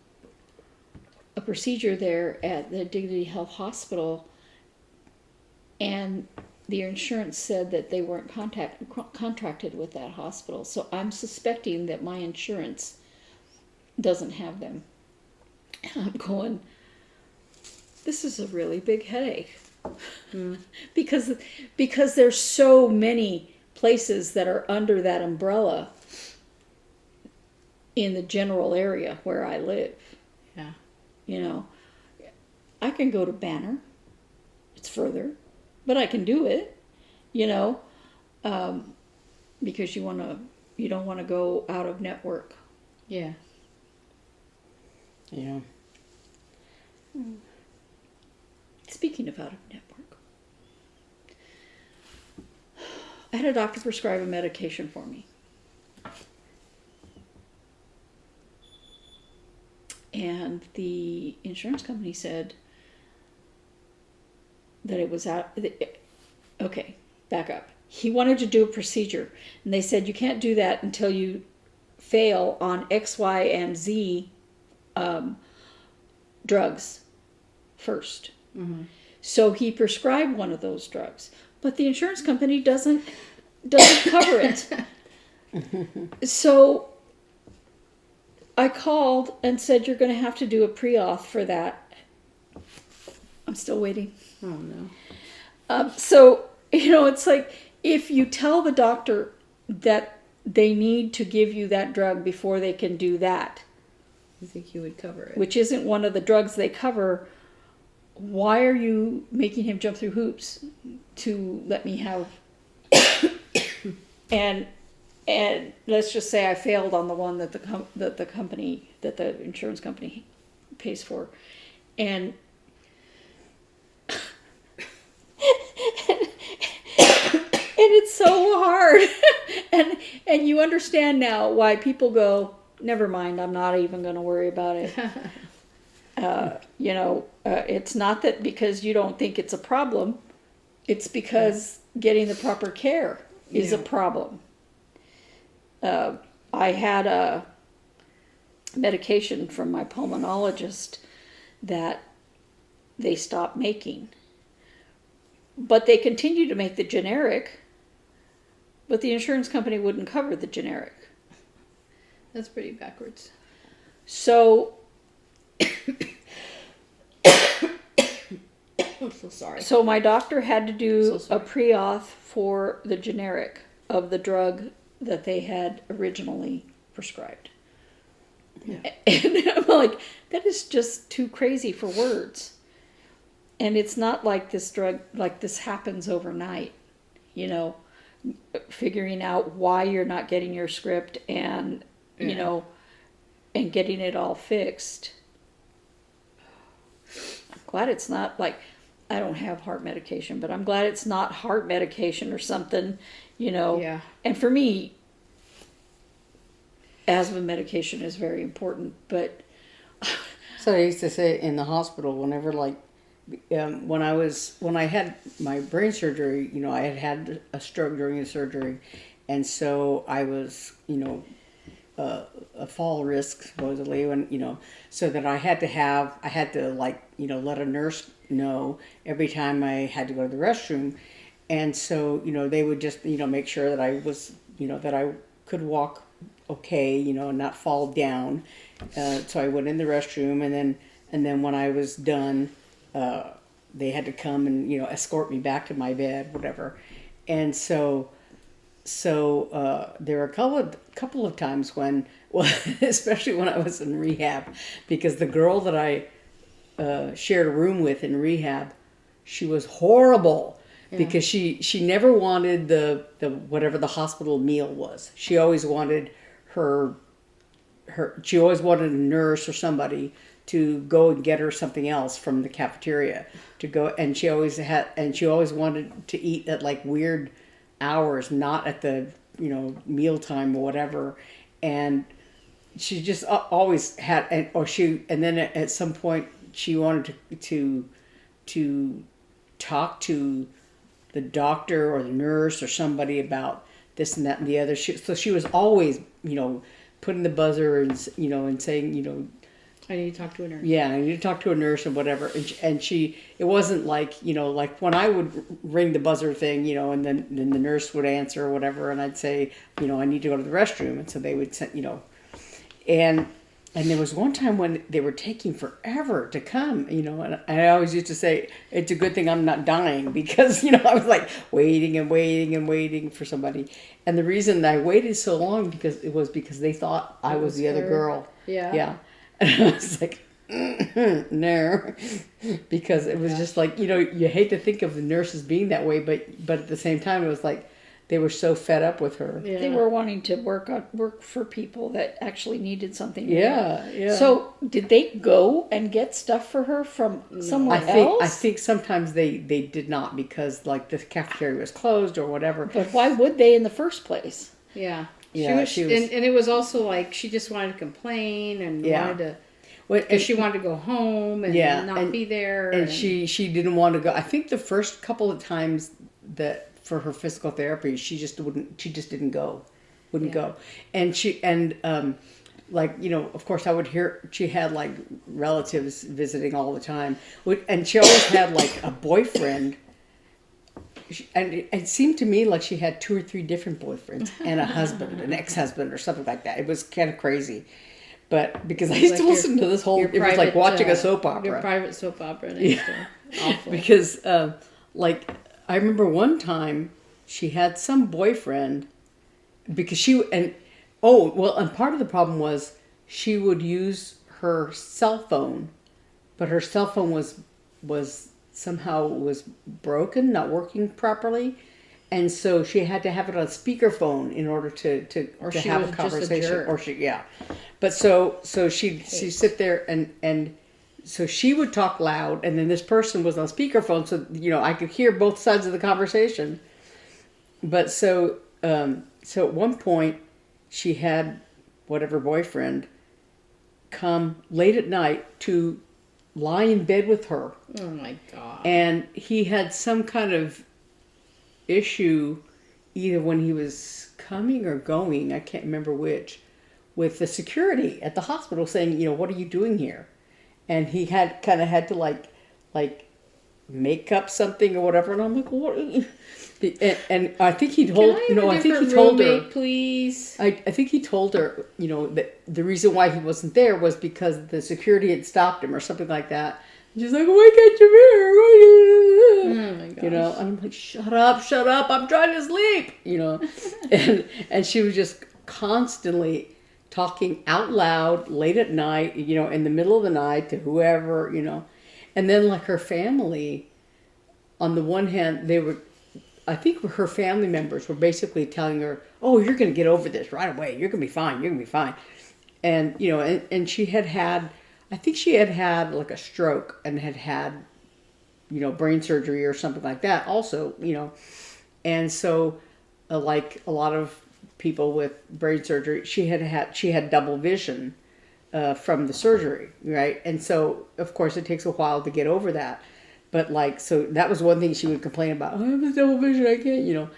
a procedure there at the Dignity Health Hospital, and the insurance said that they weren't contracted with that hospital. So I'm suspecting that my insurance doesn't have them. And I'm going, this is a really big headache. Because there's so many places that are under that umbrella in the general area where I live. Yeah. I can go to Banner. It's further, but I can do it, because you don't want to go out of network. Yeah. Yeah. Speaking of out of network, I had a doctor prescribe a medication for me. And the insurance company said that it was out. Okay, back up. He wanted to do a procedure, and they said you can't do that until you fail on X, Y, and Z drugs first. Mm-hmm. So he prescribed one of those drugs, but the insurance company doesn't cover it. So I called and said, you're going to have to do a pre-auth for that. I'm still waiting. Oh, no. So, it's like, if you tell the doctor that they need to give you that drug before they can do that, I think you would cover it. which isn't one of the drugs they cover, why are you making him jump through hoops to let me have... and let's just say I failed on the one that the insurance company pays for, and it's so hard. and you understand now why people go, never mind, I'm not even going to worry about it. It's not that because you don't think it's a problem, it's because getting the proper care is a problem. I had a medication from my pulmonologist that they stopped making, but they continued to make the generic, but the insurance company wouldn't cover the generic. That's pretty backwards. So I'm so sorry. So my doctor had to do So a pre-auth for the generic of the drug that they had originally prescribed. Yeah. And I'm like, that is just too crazy for words. And it's not like this drug, like this happens overnight, figuring out why you're not getting your script and, and getting it all fixed. I'm glad it's not like, I don't have heart medication, but I'm glad it's not heart medication or something, Yeah. And for me, asthma medication is very important, but... So I used to say in the hospital, whenever when I had my brain surgery, I had a stroke during the surgery, and so I was, a fall risk supposedly, when so that I had to let a nurse know every time I had to go to the restroom, and so they would just make sure that I was that I could walk okay, and not fall down. So I went in the restroom, and then when I was done, they had to come and escort me back to my bed, whatever. And so so there were a couple of times when, well, especially when I was in rehab, because the girl that I shared a room with in rehab, she was horrible. Yeah. Because she never wanted the whatever the hospital meal was. She always wanted she always wanted a nurse or somebody to go and get her something else from the cafeteria to go, and she always wanted to eat at like weird hours, not at the mealtime or whatever, and she just always had, and then at some point she wanted to talk to the doctor or the nurse or somebody about this and that and the other. So she was always, putting the buzzer and saying, I need to talk to a nurse. Yeah, I need to talk to a nurse or whatever. And it wasn't like, like when I would ring the buzzer thing, and then the nurse would answer or whatever, and I'd say, I need to go to the restroom. And so they would send, and there was one time when they were taking forever to come, and I always used to say, it's a good thing I'm not dying, because, I was like waiting and waiting and waiting for somebody. And the reason that I waited so long because they thought I was the other girl. Yeah. Yeah. And I was like, no, because it was just like, you hate to think of the nurses being that way, but at the same time, it was like, they were so fed up with her. Yeah. They were wanting to work for people that actually needed something. Yeah, yeah. So did they go and get stuff for her from somewhere else? I think sometimes they did not, because like the cafeteria was closed or whatever. But why would they in the first place? Yeah. Yeah, she was and it was also like she just wanted to complain and wanted to. Because she wanted to go home and not be there. And she didn't want to go. I think the first couple of times that for her physical therapy, she just didn't go. Wouldn't go. And of course I would hear she had like relatives visiting all the time. And she always had like a boyfriend. And it seemed to me like she had 2 or 3 different boyfriends and a husband, an ex-husband or something like that. It was kind of crazy. But because I used to listen to this whole, it was like watching a soap opera. Your private soap opera next door. Awful. Because, I remember one time she had some boyfriend because and part of the problem was she would use her cell phone, but her cell phone was somehow broken, not working properly. And so she had to have it on speakerphone in order to have a conversation. But so she'd sit there and so she would talk loud, and then this person was on speakerphone, so I could hear both sides of the conversation. But so at one point she had whatever boyfriend come late at night to lie in bed with her. Oh my God. And he had some kind of issue either when he was coming or going, I can't remember which, with the security at the hospital saying, what are you doing here? And he had to like make up something or whatever, and I'm like, what? And I think he told her, please. I think he told her, that the reason why he wasn't there was because the security had stopped him or something like that. And she's like, why can't you be here? Oh my gosh. And I'm like, shut up, I'm trying to sleep, and she was just constantly talking out loud late at night, in the middle of the night to whoever, and then like her family, on the one hand, I think her family members were basically telling her, oh, you're going to get over this right away. You're going to be fine. And, and she had I think she had like a stroke and had brain surgery or something like that also, and so like a lot of people with brain surgery, she had double vision from the surgery, right? And so of course it takes a while to get over that, but so that was one thing she would complain about. Oh, I have double vision, I can't,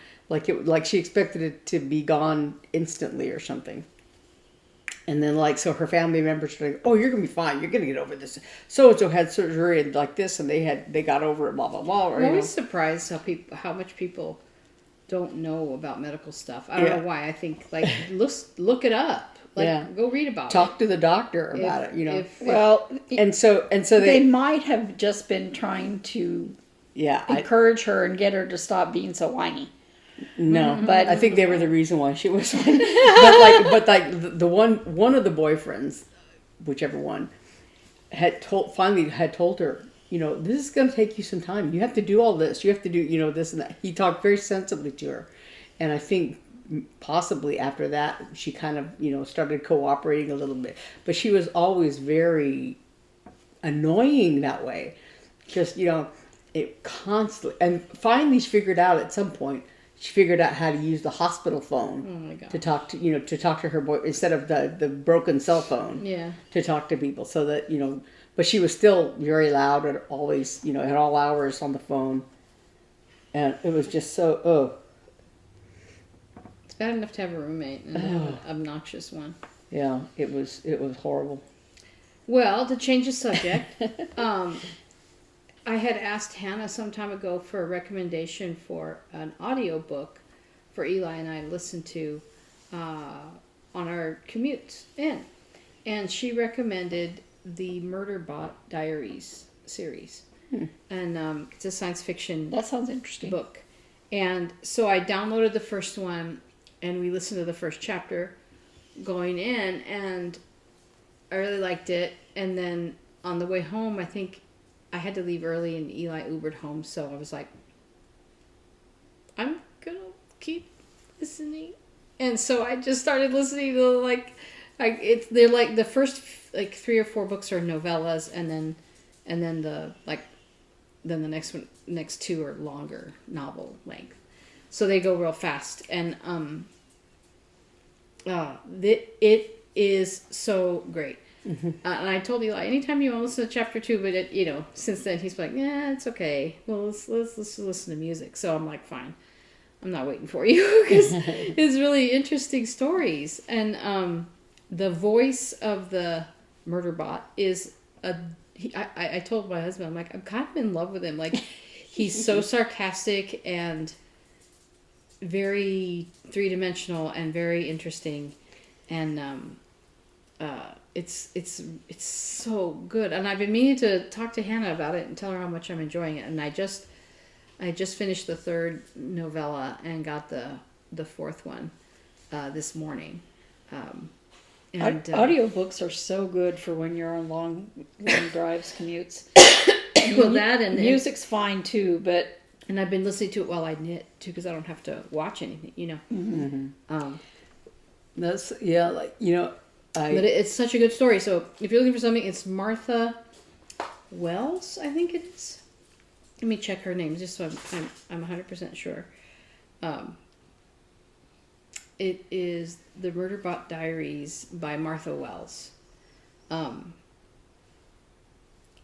like she expected it to be gone instantly or something. And then so her family members were like, oh, you're gonna be fine, you're gonna get over this, so and so had surgery and like this, and they got over it, blah blah blah. I'm always surprised how much people don't know about medical stuff. I don't know why. I think look it up. Go read about it. Talk to the doctor about it. And so they might have just been trying to encourage her and get her to stop being so whiny. No, But- I think they were the reason why she was. but the one of the boyfriends, whichever one, finally had told her, this is going to take you some time. You have to do all this. You have to do, this and that. He talked very sensibly to her, and I think possibly after that she kind of, started cooperating a little bit. But she was always very annoying that way. Just, it constantly, and finally she figured out at some point. She figured out how to use the hospital phone Oh my God. to talk to her boy instead of the broken cell phone. Yeah. To talk to people, so that but she was still very loud and always at all hours on the phone, and it was just so It's bad enough to have a roommate and an obnoxious one. yeah, it was horrible. Well, to change the subject, I had asked Hannah some time ago for a recommendation for an audiobook for Eli and I to listen to on our commutes in. And she recommended the Murderbot Diaries series. And it's a science fiction That sounds interesting. book. And so I downloaded the first one and we listened to the first chapter going in, and I really liked it. And then on the way home, I think I had to leave early and Eli Ubered home, so I was like, I'm gonna keep listening. And so I just started listening to they're like the first 3 or 4 books are novellas, and then the next 2 are longer novel length. So they go real fast, and it is so great. And I told Eli, anytime you want to listen to chapter 2, but since then he's like, yeah, it's okay. Well, let's listen to music. So I'm like, fine, I'm not waiting for you, because it's really interesting stories. And the voice of the Murderbot is I told my husband, I'm like, I'm kind of in love with him. Like, he's so sarcastic and very 3-dimensional and very interesting, and it's so good. And I've been meaning to talk to Hannah about it and tell her how much I'm enjoying it. And I just finished the 3rd novella and got the 4th one this morning. Audiobooks are so good for when you're on long drives, commutes. Well, that and music's fine too, but and I've been listening to it while I knit too, because I don't have to watch anything, That's But it's such a good story. So if you're looking for something, it's Martha Wells, I think it is. Let me check her name just so I'm 100% sure. It is The Murderbot Diaries by Martha Wells.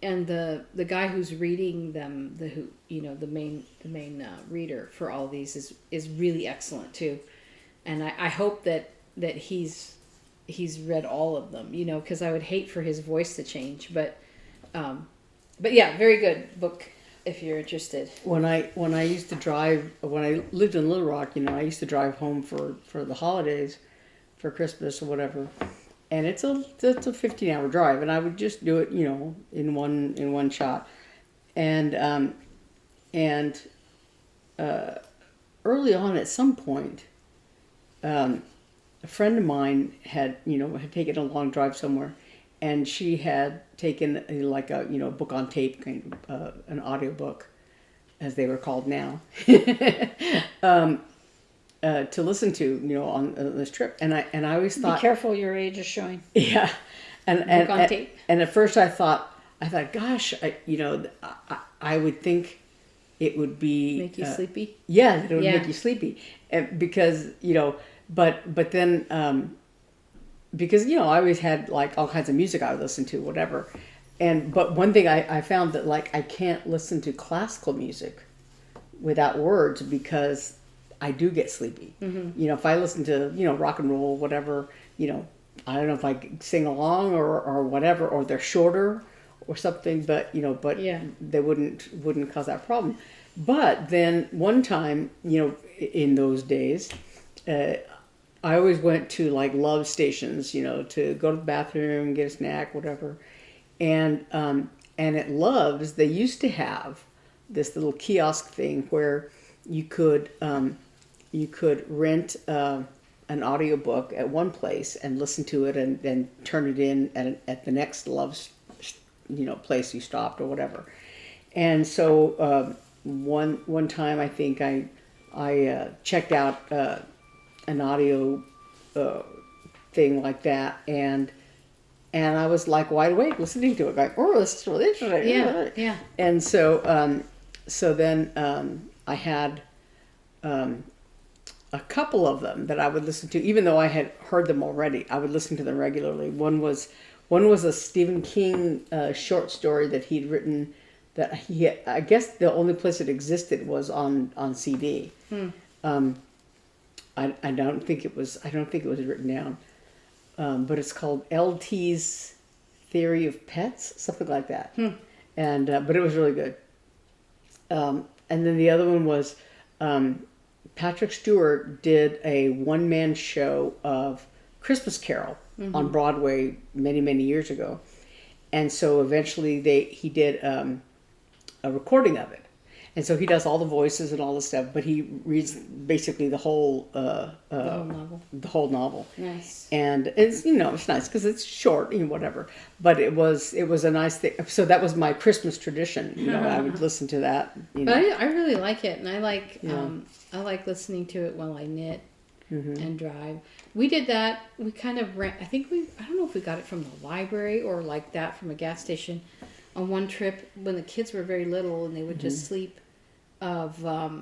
And the guy who's reading them, the main reader for all these is really excellent too. And I hope that he's read all of them, because I would hate for his voice to change. But yeah, very good book if you're interested. When I used to drive, when I lived in Little Rock, I used to drive home for the holidays, for Christmas or whatever, and it's a 15-hour drive, and I would just do it, in one shot, and early on at some point, a friend of mine had taken a long drive somewhere, and she had taken a book on tape, kind of an audio book, as they were called now, to listen to on this trip. And I always thought, be careful, your age is showing. Yeah, Book on tape. And at first I thought, gosh, I would think it would be Make you sleepy. Yeah, it would Yeah. make you sleepy, because but then because I always had all kinds of music I would listen to, whatever. But one thing I found that I can't listen to classical music without words, because I do get sleepy. Mm-hmm. If I listen to rock and roll, whatever, I don't know if I sing along or whatever, or they're shorter or something, but Yeah. they wouldn't cause that problem. But then one time, in those days, I always went to love stations, to go to the bathroom, get a snack, whatever. And at Love's, they used to have this little kiosk thing where you could you could rent an audiobook at one place and listen to it and then turn it in at the next place you stopped or whatever. And so one time I think I checked out an audio thing like that, and I was like wide awake listening to it, like, oh, this is really interesting. Yeah, yeah. And so then I had a couple of them that I would listen to, even though I had heard them already. I would listen to them regularly. One was a Stephen King short story that he'd written. I guess the only place it existed was on CD. I don't think it was written down, but it's called LT's Theory of Pets, something like that. And but it was really good. And then the other one was Patrick Stewart did a one-man show of Christmas Carol on Broadway many years ago, and so eventually he did a recording of it. And so he does all the voices and all the stuff, but he reads basically the whole novel. The whole novel. Nice. And it's it's nice because it's short, whatever. But it was a nice thing. So that was my Christmas tradition. I would listen to that. But I really like it, and I like listening to it while I knit and drive. We did that. We kind of ran. I don't know if we got it from the library or like that from a gas station. On one trip when the kids were very little and they would just sleep. Of what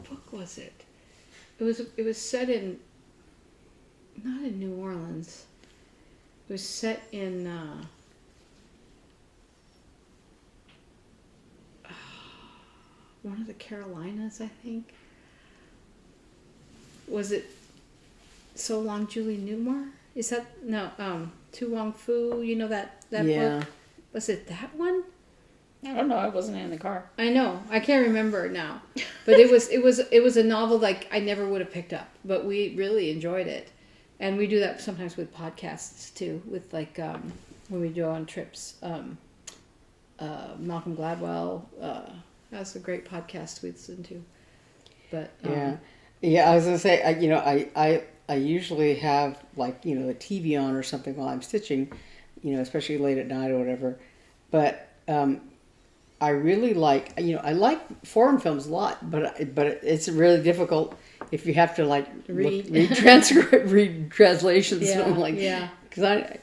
book was it? It was set in, not in New Orleans. It was set in one of the Carolinas, I think. Was it So Long Julie Newmar? Is that Tu Wong Fu? That book? Was it that one? I don't know. I wasn't in the car. I know. I can't remember now. But it was a novel like I never would have picked up. But we really enjoyed it, and we do that sometimes with podcasts too. With like when we go on trips. Malcolm Gladwell. That's a great podcast we listen to. But yeah. I was gonna say, I usually have the TV on or something while I'm stitching, especially late at night or whatever. But I really I like foreign films a lot, but it's really difficult if you have to read translations. Yeah. Because I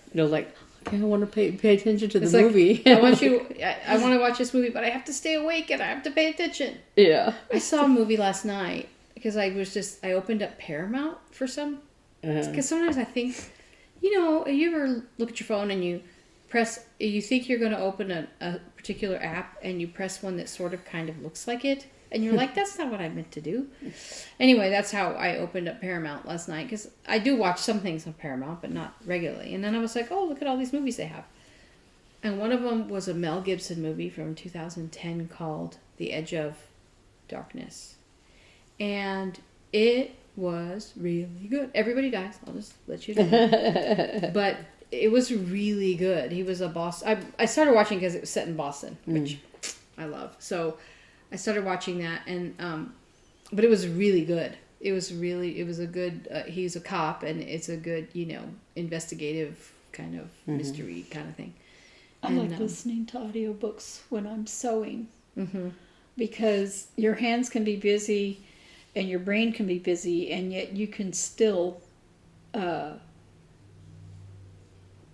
want to pay attention to the movie. I want to watch this movie, but I have to stay awake and I have to pay attention. Yeah. I saw a movie last night. Because I opened up Paramount for some. Because sometimes I think, you ever look at your phone and you think you're going to open a particular app and you press one that sort of kind of looks like it. And you're like, that's not what I meant to do. Anyway, that's how I opened up Paramount last night. Because I do watch some things on Paramount, but not regularly. And then I was like, oh, look at all these movies they have. And one of them was a Mel Gibson movie from 2010 called The Edge of Darkness. And it was really good. Everybody dies. I'll just let you know. But it was really good. He was a boss. I started watching because it was set in Boston, which I love. So I started watching that, and but it was really good. It was a good. He's a cop, and it's a good, investigative kind of mystery kind of thing. I like listening to audiobooks when I'm sewing because your hands can be busy. And your brain can be busy, and yet you can still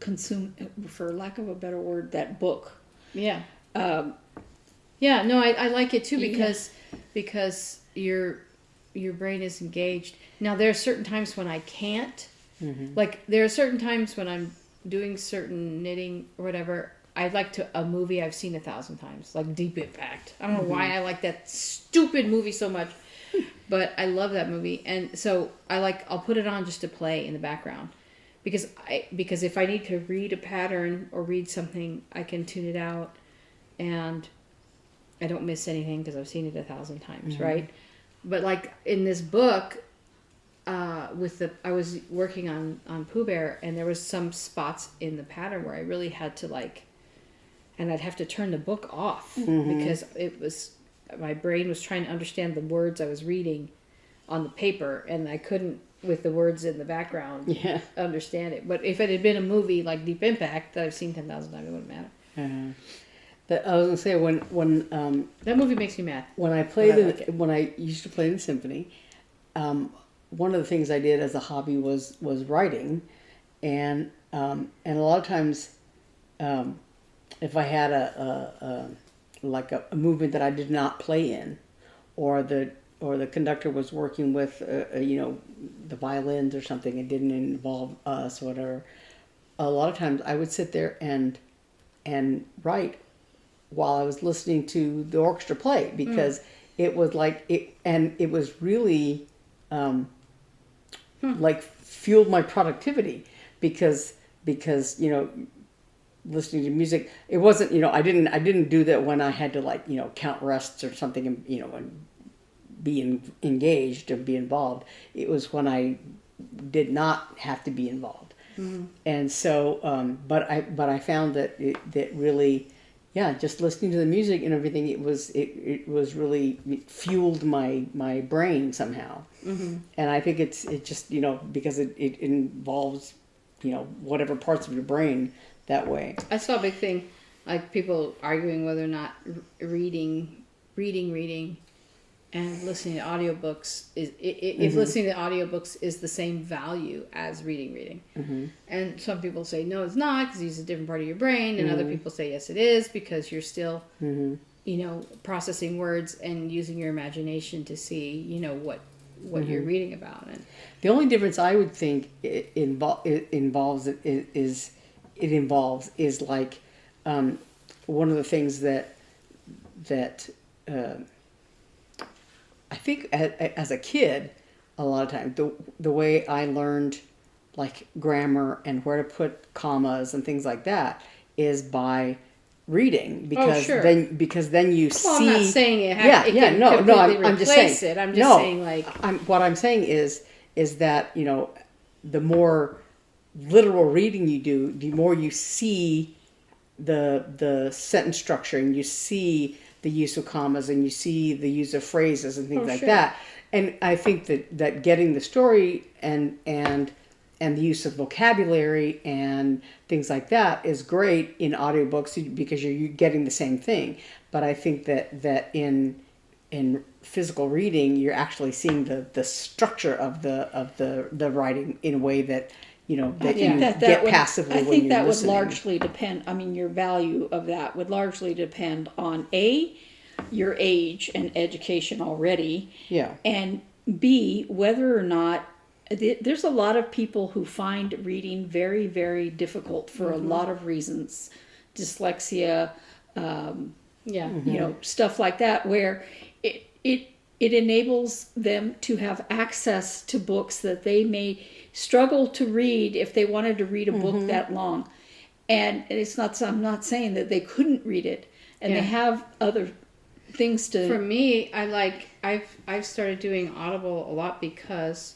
consume, for lack of a better word, that book. Yeah. Yeah. No, I like it too because your brain is engaged. Now there are certain times when I can't. Like there are certain times when I'm doing certain knitting or whatever. I like a movie I've seen 1,000 times, like Deep Impact. I don't know why I like that stupid movie so much. But I love that movie, and so I'll put it on just to play in the background, because if I need to read a pattern or read something, I can tune it out, and I don't miss anything because I've seen it 1,000 times, right? But like in this book, I was working on Pooh Bear, and there was some spots in the pattern where I really had to and I'd have to turn the book off because my brain was trying to understand the words I was reading on the paper, and I couldn't, with the words in the background, understand it. But if it had been a movie like Deep Impact that I've seen 10,000 times, it wouldn't matter. But I was gonna say when that movie makes me mad. When I used to play in the symphony, one of the things I did as a hobby was writing, and a lot of times, if I had a movement that I did not play in, or the conductor was working with the violins or something, it didn't involve us or whatever, a lot of times I would sit there and write while I was listening to the orchestra play, because it was like it, and it was really like fueled my productivity, because listening to music, it wasn't, I didn't do that when I had to count rests or something, and be engaged or be involved. It was when I did not have to be involved. And so but I found that that really, just listening to the music and everything, it was really, it fueled my brain somehow. And I think it's just, because it involves, whatever parts of your brain that way. I saw a big thing, like people arguing whether or not reading and listening to audiobooks is, if listening to audiobooks is the same value as reading. And some people say no, it's not, because it's a different part of your brain, and other people say yes, it is, because you're still processing words and using your imagination to see what you're reading about. And the only difference I would think it involves is like one of the things that I think as a kid, a lot of times, the way I learned like grammar and where to put commas and things like that is by reading, because then you see. I'm not saying it. I'm just saying it. I'm just saying like. What I'm saying is that the more literal reading you do, the more you see the sentence structure, and you see the use of commas, and you see the use of phrases and things like that. And I think that getting the story and the use of vocabulary and things like that is great in audiobooks, because you're getting the same thing. But I think that in physical reading, you're actually seeing the structure of the writing in a way that get passively when you're listening. I think that would largely depend, your value of that would largely depend on A, your age and education already. Yeah. And B, whether or not, there's a lot of people who find reading very, very difficult for a lot of reasons. Dyslexia, stuff like that, where it enables them to have access to books that they may struggle to read if they wanted to read a book that long. And I'm not saying that they couldn't read it, and they have other things to. For me, I've started doing Audible a lot because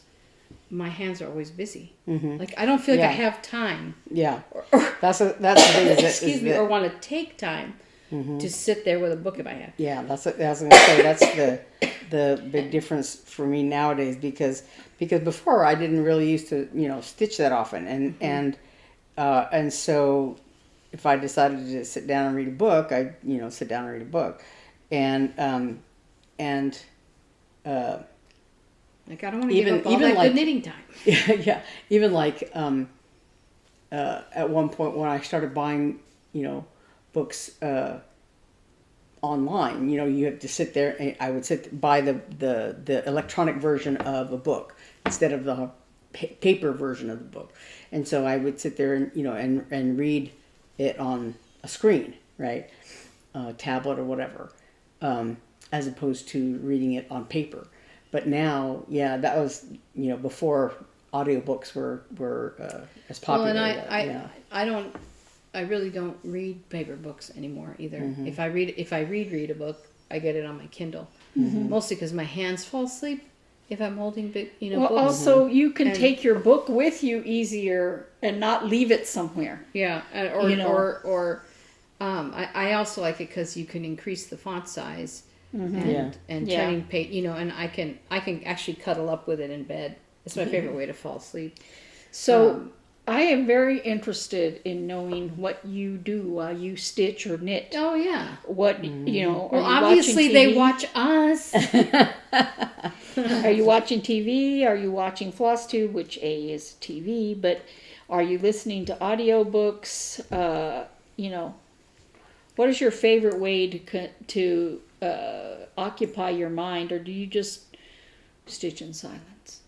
my hands are always busy. Like I don't feel like I have time. Yeah, that's the thing. Excuse me, or want to take time to sit there with a book in my hand. Yeah, that's what I was going to say. That's the big difference for me nowadays, because before I didn't really used to stitch that often, and so if I decided to sit down and read a book, I sit down and read a book, and like I don't want to give up all that good knitting time. Yeah. Even like at one point when I started buying books online, you have to sit there, and I would buy the electronic version of a book instead of the paper version of the book, and so I would sit there and read it on a screen, right, tablet or whatever, as opposed to reading it on paper. But now, that was before audiobooks were as popular. Well, and I really don't read paper books anymore either. If I read a book, I get it on my Kindle, mostly because my hands fall asleep if I'm holding books. Also, you can take your book with you easier and not leave it somewhere. Yeah, I also like it because you can increase the font size and Yeah. turning page. You know, and I can actually cuddle up with it in bed. It's my favorite way to fall asleep. So I am very interested in knowing what you do while you stitch or knit. Oh yeah. What you know? Well, are you obviously watching they TV? watch us. Are you watching TV? Are you watching Flosstube, which is TV? But are you listening to audiobooks? You know, what is your favorite way to occupy your mind, or do you just stitch in silence?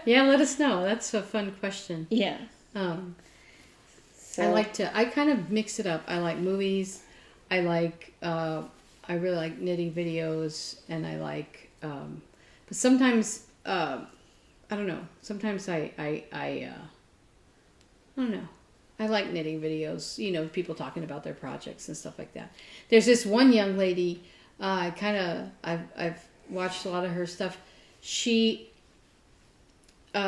Yeah, let us know. That's a fun question. Yeah. I like to. I kind of mix it up. I like movies. I like. I really like knitting videos, and I like. But sometimes, I don't know. Sometimes I don't know. I like knitting videos. You know, people talking about their projects and stuff like that. There's this one young lady. I've watched a lot of her stuff. She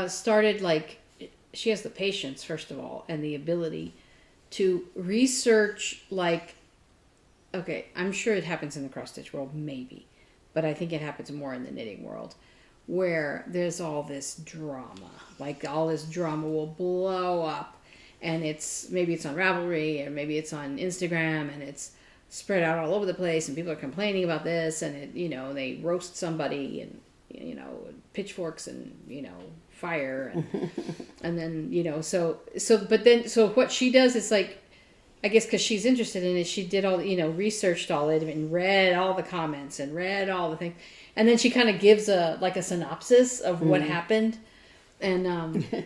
started like. She has the patience, first of all, and the ability to research, like, okay, I'm sure it happens in the cross stitch world, maybe, but I think it happens more in the knitting world, where there's all this drama, like all this drama will blow up, and maybe it's on Ravelry, or maybe it's on Instagram, and it's spread out all over the place, and people are complaining about this, and they roast somebody, and pitchforks, and fire, and then so what she does is, like, I guess because she's interested in it, she did all researched all it and read all the comments and read all the things, and then she kind of gives a synopsis of what happened, and and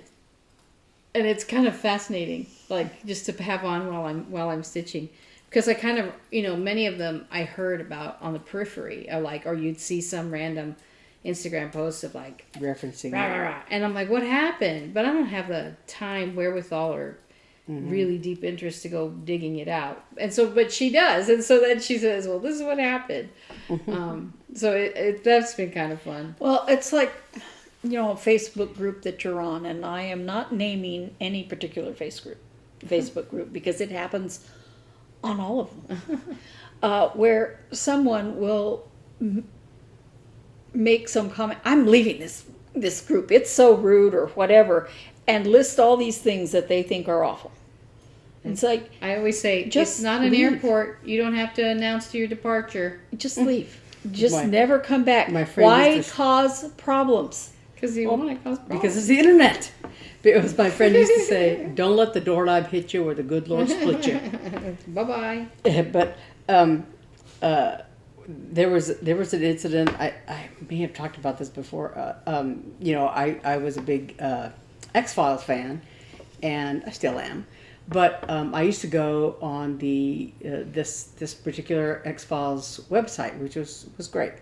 it's kind of fascinating, like, just to have on while I'm stitching, because I kind of many of them I heard about on the periphery, or you'd see some random Instagram posts of, like, referencing rah, rah, rah. And I'm like, what happened? But I don't have the time, wherewithal, or really deep interest to go digging it out. And so, but she does. And so then she says, well, this is what happened. So that's been kind of fun. Well, it's like, a Facebook group that you're on, and I am not naming any particular Facebook group because it happens on all of them, where someone will make some comment, I'm leaving this group, it's so rude or whatever, and list all these things that they think are awful. It's like, I always say, just it's not an leave. airport. You don't have to announce your departure. Just leave. Just never come back. My friend Why used to- cause problems? Because you want to cause problems. Because it's the internet. It was my friend used to say, don't let the doorknob hit you or the good Lord split you. Bye-bye. But there was an incident. I may have talked about this before. I was a big X-Files fan, and I still am. But I used to go on the this particular X-Files website, which was great.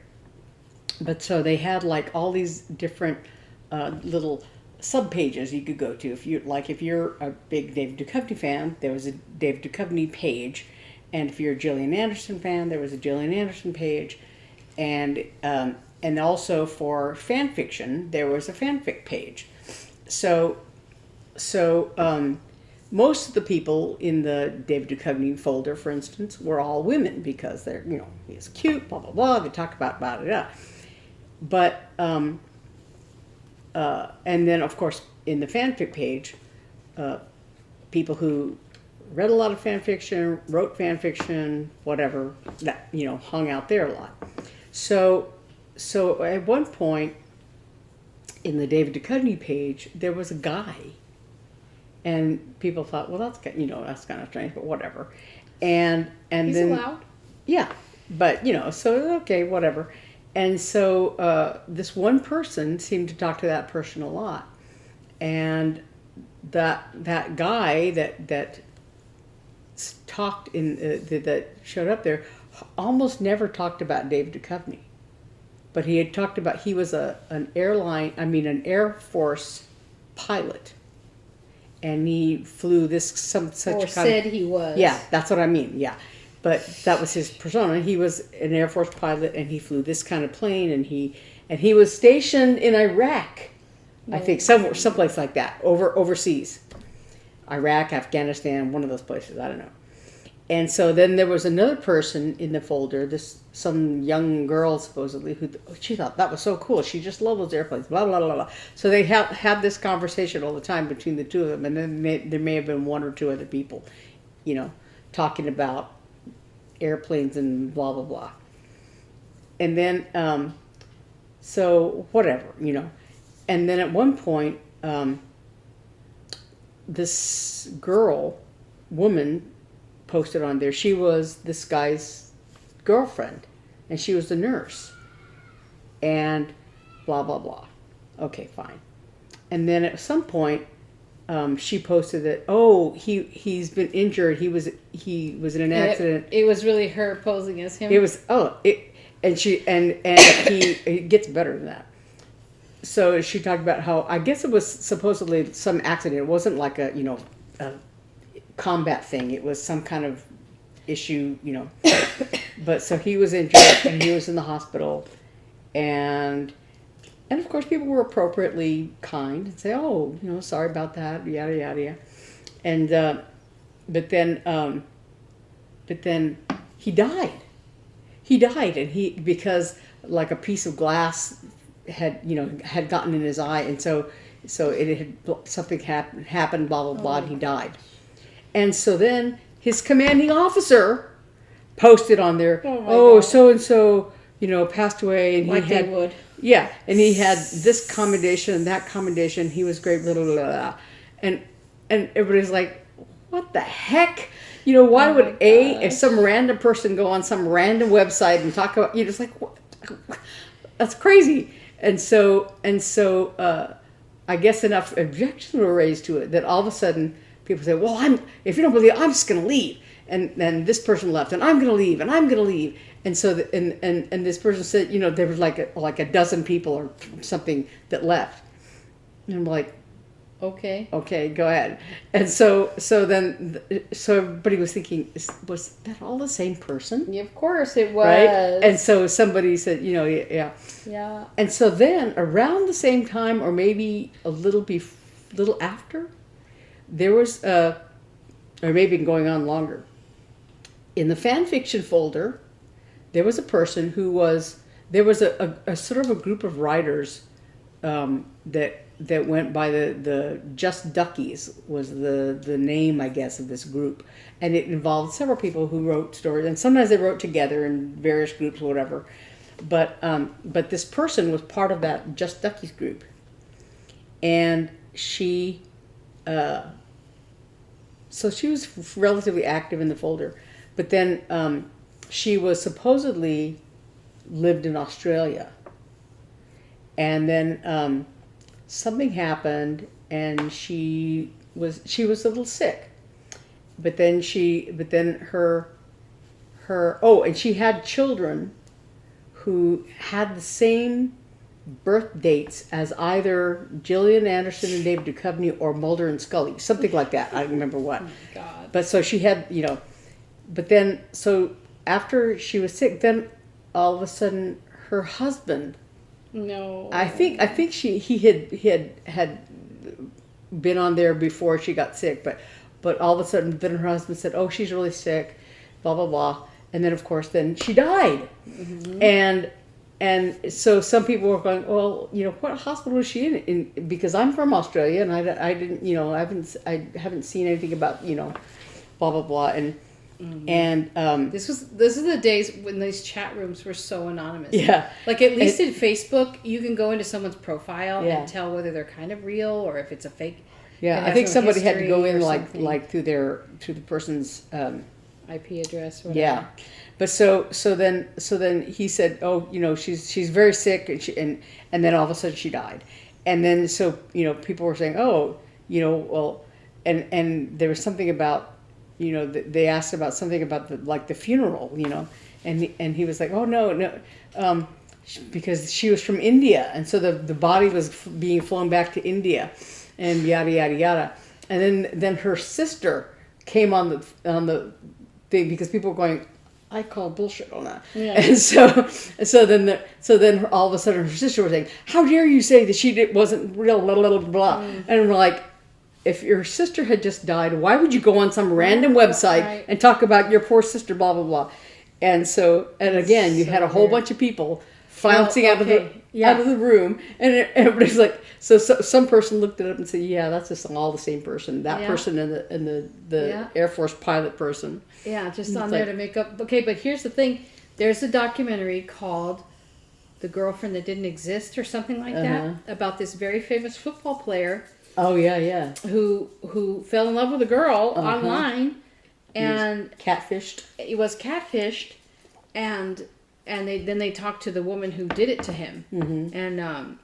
But so they had, like, all these different little sub pages you could go to. If you're a big David Duchovny fan, there was a David Duchovny page. And if you're a Gillian Anderson fan, there was a Gillian Anderson page, and also for fan fiction, there was a fanfic page. So most of the people in the David Duchovny folder, for instance, were all women because they're he's cute, blah blah blah. They talk about it, but and then of course in the fanfic page, people who read a lot of fan fiction, wrote fan fiction, whatever, that hung out there a lot. So at one point in the David Duchovny page, there was a guy, and people thought, well, that's kind of strange, but whatever. And He's then allowed. yeah, but so okay, whatever. And so this one person seemed to talk to that person a lot, and that guy that talked that showed up there almost never talked about David Duchovny, but he had talked about he was an Air Force pilot, and he flew Said he was. Yeah, that's what I mean. Yeah, but that was his persona. He was an Air Force pilot, and he flew this kind of plane, and he was stationed in Iraq, I think, someplace like that, overseas. Iraq, Afghanistan, one of those places. I don't know. And so then there was another person in the folder, some young girl supposedly, who she thought that was so cool. She just loved those airplanes, blah, blah, blah, blah. So they had this conversation all the time between the two of them. And then there may have been one or two other people, talking about airplanes and blah, blah, blah. And then, so whatever, And then at one point, this woman, posted on there, she was this guy's girlfriend, and she was the nurse, and blah, blah, blah. Okay, fine. And then at some point, she posted that, he's been injured. He was in an accident. It was really her posing as him. It was, it gets better than that. So she talked about how, I guess it was supposedly some accident. It wasn't like a combat thing. It was some kind of issue, But so he was injured and he was in the hospital, and of course people were appropriately kind and say, sorry about that, yada yada yada. And but then he died. And because like a piece of glass had gotten in his eye, and so it had something happened, blah blah blah, and he died. And so then his commanding officer posted on there, so and so, passed away, and like they would. Yeah, and he had this commendation and that commendation. He was great, blah blah blah, blah. And everybody's like, what the heck? Why would if some random person go on some random website and talk about, just like, what? That's crazy. And so I guess enough objections were raised to it that all of a sudden people say, well, if you don't believe it, I'm just going to leave. And then this person left, and I'm going to leave, and I'm going to leave. And so, and this person said, there was like a dozen people or something that left. And I'm like, okay, go ahead. And so everybody was thinking, was that all the same person? Yeah, of course it was. Right? And so somebody said, yeah. Yeah. And so then around the same time, or maybe a little after, there was or maybe going on longer, in the fan fiction folder, there was a person there was a sort of a group of writers that went by the Just Duckies was the name, I guess, of this group. And it involved several people who wrote stories, and sometimes they wrote together in various groups or whatever. But this person was part of that Just Duckies group. And she so she was relatively active in the folder. But then she was supposedly lived in Australia. And then something happened, and she was a little sick. But then her and she had children who had the same birth dates as either Gillian Anderson and David Duchovny or Mulder and Scully, something like that. I don't remember what. Oh my God. But so she had, but then, so after she was sick, then all of a sudden her husband, no, I think he had been on there before she got sick, but all of a sudden then her husband said, she's really sick, blah blah blah, and then of course then she died. Mm-hmm. And so some people were going, well, what hospital was she in? Because I'm from Australia, and I didn't, I haven't seen anything about, blah blah blah, and mm-hmm. and this is the days when these chat rooms were so anonymous. Yeah, like at least in Facebook, you can go into someone's profile and tell whether they're kind of real or if it's a fake. Yeah, I think somebody had to go in like through the person's IP address or whatever. Yeah. But so then he said, she's very sick, and then all of a sudden she died, and then so people were saying, well, and there was something about, they asked about something about the funeral, and he was like, no, because she was from India, and so the body was being flown back to India, and yada yada yada, and then her sister came on the thing because people were going, I call bullshit on that. Yeah. And so then all of a sudden her sister was saying, how dare you say that wasn't real, blah, blah, blah, blah. And we're like, if your sister had just died, why would you go on some random website right. and talk about your poor sister, blah, blah, blah. And so, and again, you So had a whole weird. bunch of people flouncing out of the okay. Yeah. out of the room, and everybody's like, so some person looked it up and said, yeah, that's just all the same person. That Yeah. person and the Yeah. Air Force pilot person. Yeah, just It's on like- there to make up. Okay, but here's the thing. There's a documentary called The Girlfriend That Didn't Exist or something like that about this very famous football player Oh yeah, yeah. who fell in love with a girl online and Catfished. he was catfished and they talked to the woman who did it to him and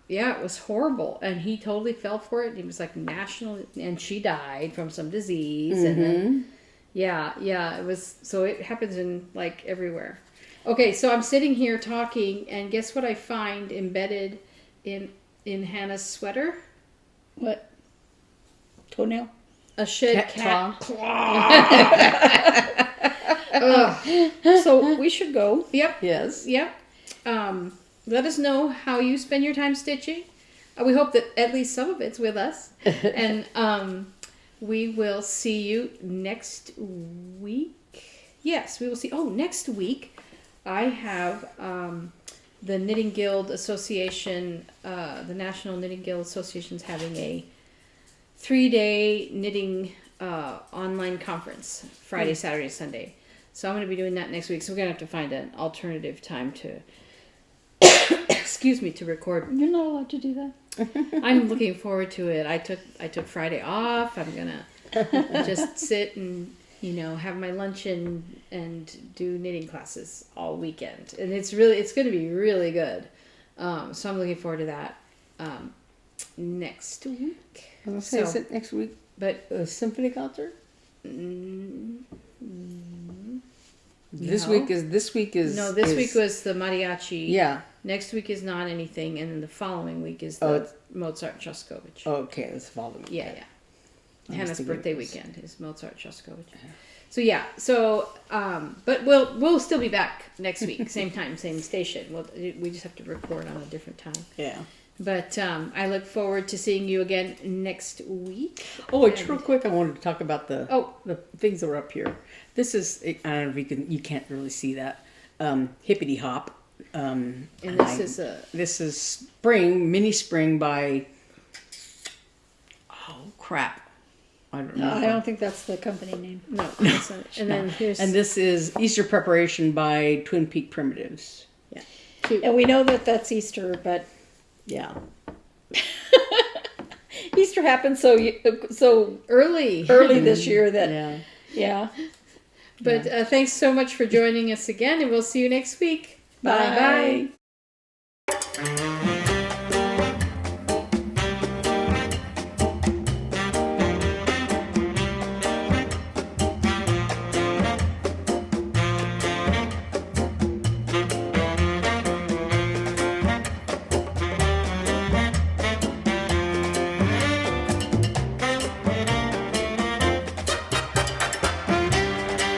yeah, it was horrible and he totally fell for it. He was like national, and she died from some disease and then yeah, it was, so it happens in like everywhere. Okay, so I'm sitting here talking and guess what I find embedded in Hannah's sweater? What? Toenail? A shed Cat cat claw. So we should go. Yep. Yes. Yep. Let us know how you spend your time stitching. We hope that at least some of it's with us. And we will see you next week. Yes, we will see. Oh, next week I have the Knitting Guild Association, the National Knitting Guild Association is having a 3-day knitting online conference, Friday, Saturday, Sunday. So I'm going to be doing that next week. So we're going to have to find an alternative time to, excuse me, to record. You're not allowed to do that. I'm looking forward to it. I took Friday off. I'm going to just sit and, have my lunch and do knitting classes all weekend. And it's going to be really good. So I'm looking forward to that next week. I was gonna say, is it next week? But A symphony concert? This No. week is no, this week was the mariachi. yeah. Next week is not anything, and then the following week is Oh, the it's- Mozart Shostakovich. Okay, that's following. Yeah. I was Hannah's thinking birthday it was- weekend is Mozart Shostakovich. So but we'll still be back next week, same time, same station. We just have to record on a different time. Yeah. But I look forward to seeing you again next week. Oh, it's real quick. I wanted to talk about the Oh. the things that are up here. This is, I don't know if you can't really see that. Hippity Hop. And this is a Mini Spring by, oh crap. I don't know. I don't think that's the company name. no. That's not, and then here's And this is Easter Preparation by Twin Peak Primitives. cute. And we know that that's Easter, but Yeah. Easter happened so early. this year that Yeah. yeah. But thanks so much for joining us again, and we'll see you next week. Bye. Bye.